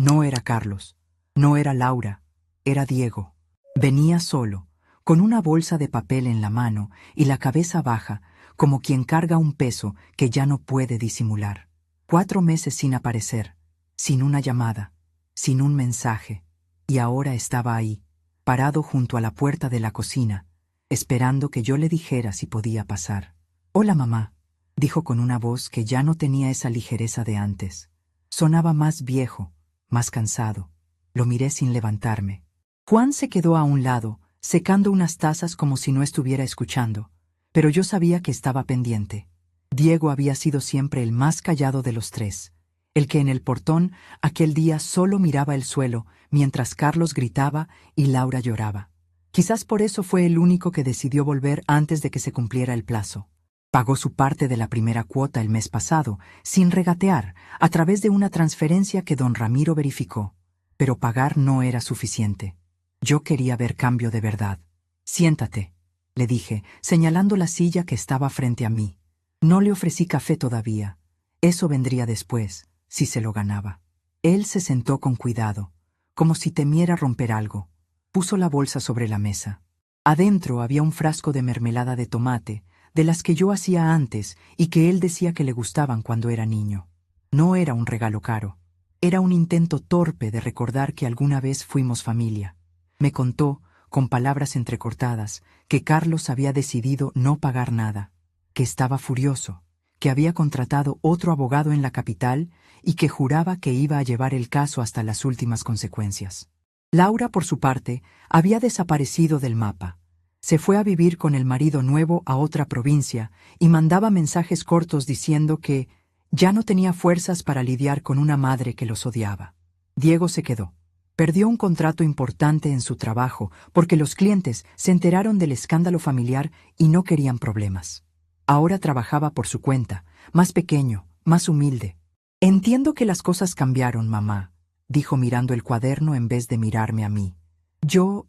No era Carlos, no era Laura, era Diego. Venía solo, con una bolsa de papel en la mano y la cabeza baja, como quien carga un peso que ya no puede disimular. 4 meses sin aparecer, sin una llamada, sin un mensaje, y ahora estaba ahí, parado junto a la puerta de la cocina, esperando que yo le dijera si podía pasar. «Hola, mamá», dijo con una voz que ya no tenía esa ligereza de antes. Sonaba más viejo, más cansado. Lo miré sin levantarme. Juan se quedó a un lado, secando unas tazas como si no estuviera escuchando, pero yo sabía que estaba pendiente. Diego había sido siempre el más callado de los 3, el que en el portón aquel día solo miraba el suelo mientras Carlos gritaba y Laura lloraba. Quizás por eso fue el único que decidió volver antes de que se cumpliera el plazo. Pagó su parte de la primera cuota el mes pasado, sin regatear, a través de una transferencia que don Ramiro verificó. Pero pagar no era suficiente. Yo quería ver cambio de verdad. «Siéntate», le dije, señalando la silla que estaba frente a mí. No le ofrecí café todavía. Eso vendría después, si se lo ganaba. Él se sentó con cuidado, como si temiera romper algo. Puso la bolsa sobre la mesa. Adentro había un frasco de mermelada de tomate, de las que yo hacía antes y que él decía que le gustaban cuando era niño. No era un regalo caro. Era un intento torpe de recordar que alguna vez fuimos familia. Me contó, con palabras entrecortadas, que Carlos había decidido no pagar nada, que estaba furioso, que había contratado otro abogado en la capital y que juraba que iba a llevar el caso hasta las últimas consecuencias. Laura, por su parte, había desaparecido del mapa. Se fue a vivir con el marido nuevo a otra provincia y mandaba mensajes cortos diciendo que ya no tenía fuerzas para lidiar con una madre que los odiaba. Diego se quedó. Perdió un contrato importante en su trabajo porque los clientes se enteraron del escándalo familiar y no querían problemas. Ahora trabajaba por su cuenta, más pequeño, más humilde. «Entiendo que las cosas cambiaron, mamá», dijo mirando el cuaderno en vez de mirarme a mí. Yo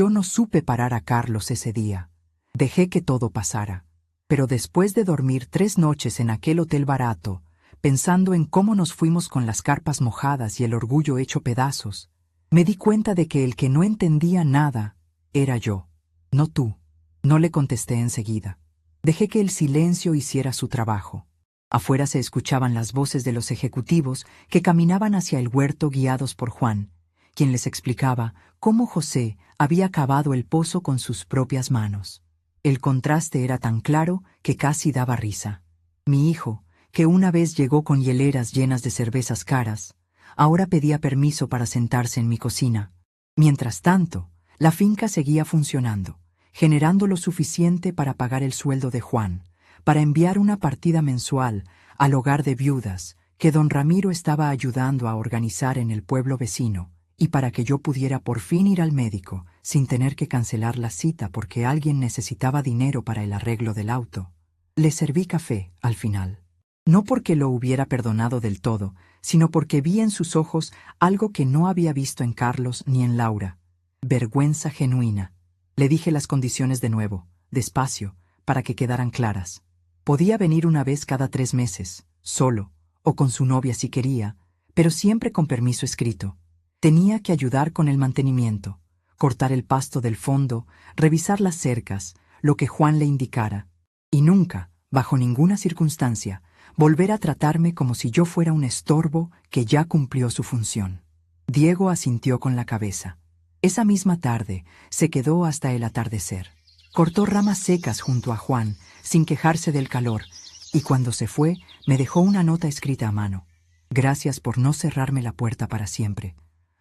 no supe parar a Carlos ese día. Dejé que todo pasara. Pero después de dormir 3 noches en aquel hotel barato, pensando en cómo nos fuimos con las carpas mojadas y el orgullo hecho pedazos, me di cuenta de que el que no entendía nada era yo, no tú. No le contesté enseguida. Dejé que el silencio hiciera su trabajo. Afuera se escuchaban las voces de los ejecutivos que caminaban hacia el huerto guiados por Juan, quien les explicaba cómo José había cavado el pozo con sus propias manos. El contraste era tan claro que casi daba risa. Mi hijo, que una vez llegó con hieleras llenas de cervezas caras, ahora pedía permiso para sentarse en mi cocina. Mientras tanto, la finca seguía funcionando, generando lo suficiente para pagar el sueldo de Juan, para enviar una partida mensual al hogar de viudas que don Ramiro estaba ayudando a organizar en el pueblo vecino, y para que yo pudiera por fin ir al médico sin tener que cancelar la cita porque alguien necesitaba dinero para el arreglo del auto. Le serví café al final. No porque lo hubiera perdonado del todo, sino porque vi en sus ojos algo que no había visto en Carlos ni en Laura: vergüenza genuina. Le dije las condiciones de nuevo, despacio, para que quedaran claras. Podía venir una vez cada 3 meses, solo, o con su novia si quería, pero siempre con permiso escrito. Tenía que ayudar con el mantenimiento, cortar el pasto del fondo, revisar las cercas, lo que Juan le indicara, y nunca, bajo ninguna circunstancia, volver a tratarme como si yo fuera un estorbo que ya cumplió su función. Diego asintió con la cabeza. Esa misma tarde se quedó hasta el atardecer. Cortó ramas secas junto a Juan, sin quejarse del calor, y cuando se fue me dejó una nota escrita a mano. «Gracias por no cerrarme la puerta para siempre.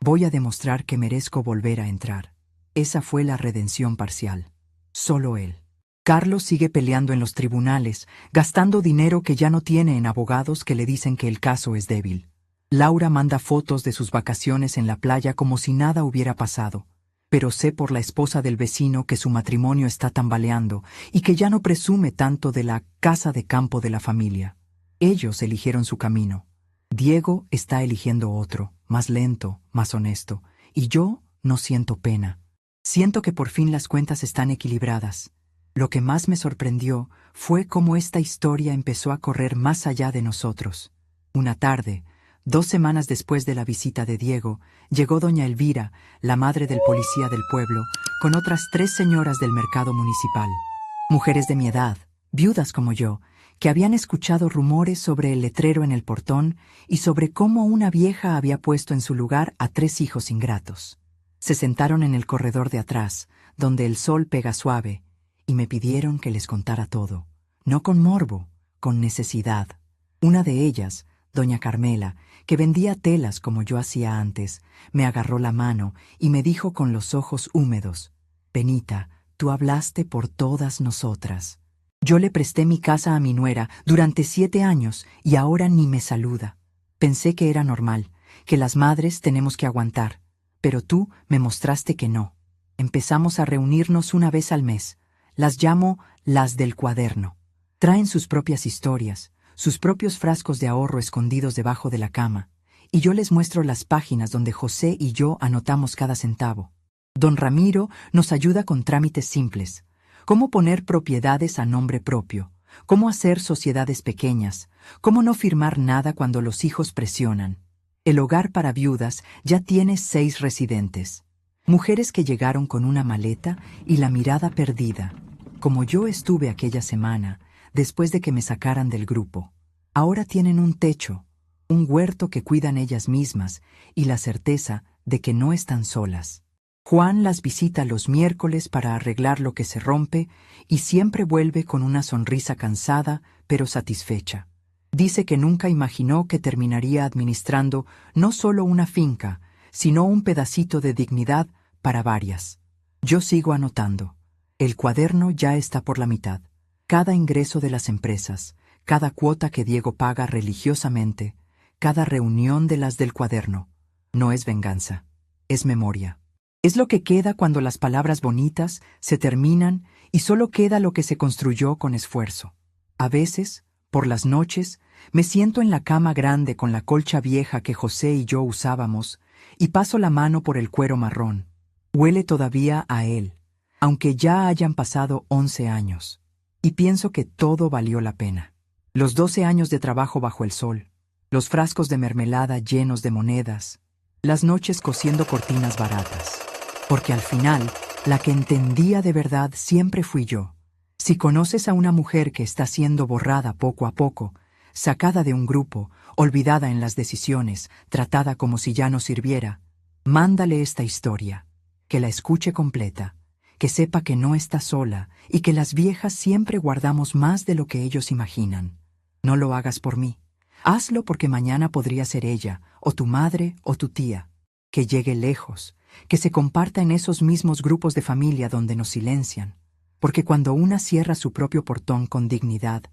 Voy a demostrar que merezco volver a entrar». Esa fue la redención parcial. Solo él. Carlos sigue peleando en los tribunales, gastando dinero que ya no tiene en abogados que le dicen que el caso es débil. Laura manda fotos de sus vacaciones en la playa como si nada hubiera pasado, pero sé por la esposa del vecino que su matrimonio está tambaleando y que ya no presume tanto de la casa de campo de la familia. Ellos eligieron su camino. Diego está eligiendo otro, más lento, más honesto, y yo no siento pena. Siento que por fin las cuentas están equilibradas. Lo que más me sorprendió fue cómo esta historia empezó a correr más allá de nosotros. Una tarde, 2 semanas después de la visita de Diego, llegó doña Elvira, la madre del policía del pueblo, con otras 3 señoras del mercado municipal. Mujeres de mi edad, viudas como yo, que habían escuchado rumores sobre el letrero en el portón y sobre cómo una vieja había puesto en su lugar a 3 hijos ingratos. Se sentaron en el corredor de atrás, donde el sol pega suave, y me pidieron que les contara todo, no con morbo, con necesidad. Una de ellas, doña Carmela, que vendía telas como yo hacía antes, me agarró la mano y me dijo con los ojos húmedos: «Benita, tú hablaste por todas nosotras. Yo le presté mi casa a mi nuera durante 7 años y ahora ni me saluda. Pensé que era normal, que las madres tenemos que aguantar, pero tú me mostraste que no. Empezamos a reunirnos una vez al mes. Las llamo las del cuaderno. Traen sus propias historias, sus propios frascos de ahorro escondidos debajo de la cama, y yo les muestro las páginas donde José y yo anotamos cada centavo. Don Ramiro nos ayuda con trámites simples, cómo poner propiedades a nombre propio, cómo hacer sociedades pequeñas, cómo no firmar nada cuando los hijos presionan. El hogar para viudas ya tiene 6 residentes, mujeres que llegaron con una maleta y la mirada perdida, como yo estuve aquella semana, después de que me sacaran del grupo. Ahora tienen un techo, un huerto que cuidan ellas mismas y la certeza de que no están solas. Juan las visita los miércoles para arreglar lo que se rompe y siempre vuelve con una sonrisa cansada pero satisfecha. Dice que nunca imaginó que terminaría administrando no solo una finca, sino un pedacito de dignidad para varias. Yo sigo anotando. El cuaderno ya está por la mitad. Cada ingreso de las empresas, cada cuota que Diego paga religiosamente, cada reunión de las del cuaderno. No es venganza, es memoria. Es lo que queda cuando las palabras bonitas se terminan y solo queda lo que se construyó con esfuerzo. A veces, por las noches, me siento en la cama grande con la colcha vieja que José y yo usábamos y paso la mano por el cuero marrón. Huele todavía a él, aunque ya hayan pasado 11 años. Y pienso que todo valió la pena. Los 12 años de trabajo bajo el sol, los frascos de mermelada llenos de monedas, las noches cosiendo cortinas baratas. Porque al final, la que entendía de verdad siempre fui yo. Si conoces a una mujer que está siendo borrada poco a poco, sacada de un grupo, olvidada en las decisiones, tratada como si ya no sirviera, mándale esta historia, que la escuche completa, que sepa que no está sola y que las viejas siempre guardamos más de lo que ellos imaginan. No lo hagas por mí. Hazlo porque mañana podría ser ella, o tu madre, o tu tía. Que llegue lejos, que se comparta en esos mismos grupos de familia donde nos silencian. Porque cuando una cierra su propio portón con dignidad,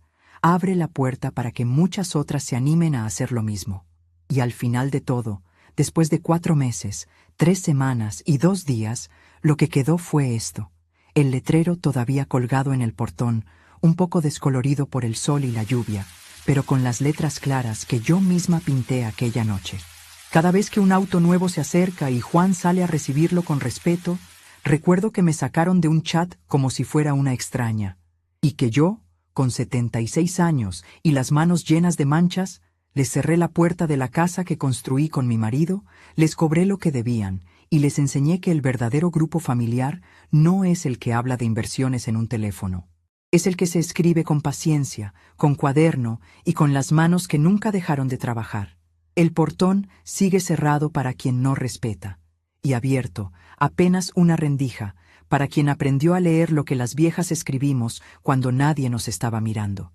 abre la puerta para que muchas otras se animen a hacer lo mismo. Y al final de todo, después de 4 meses, 3 semanas y 2 días, lo que quedó fue esto: el letrero todavía colgado en el portón, un poco descolorido por el sol y la lluvia, pero con las letras claras que yo misma pinté aquella noche. Cada vez que un auto nuevo se acerca y Juan sale a recibirlo con respeto, recuerdo que me sacaron de un chat como si fuera una extraña, y que yo, con 76 años y las manos llenas de manchas, les cerré la puerta de la casa que construí con mi marido, les cobré lo que debían y les enseñé que el verdadero grupo familiar no es el que habla de inversiones en un teléfono. Es el que se escribe con paciencia, con cuaderno y con las manos que nunca dejaron de trabajar. El portón sigue cerrado para quien no respeta, y abierto, apenas una rendija, para quien aprendió a leer lo que las viejas escribimos cuando nadie nos estaba mirando.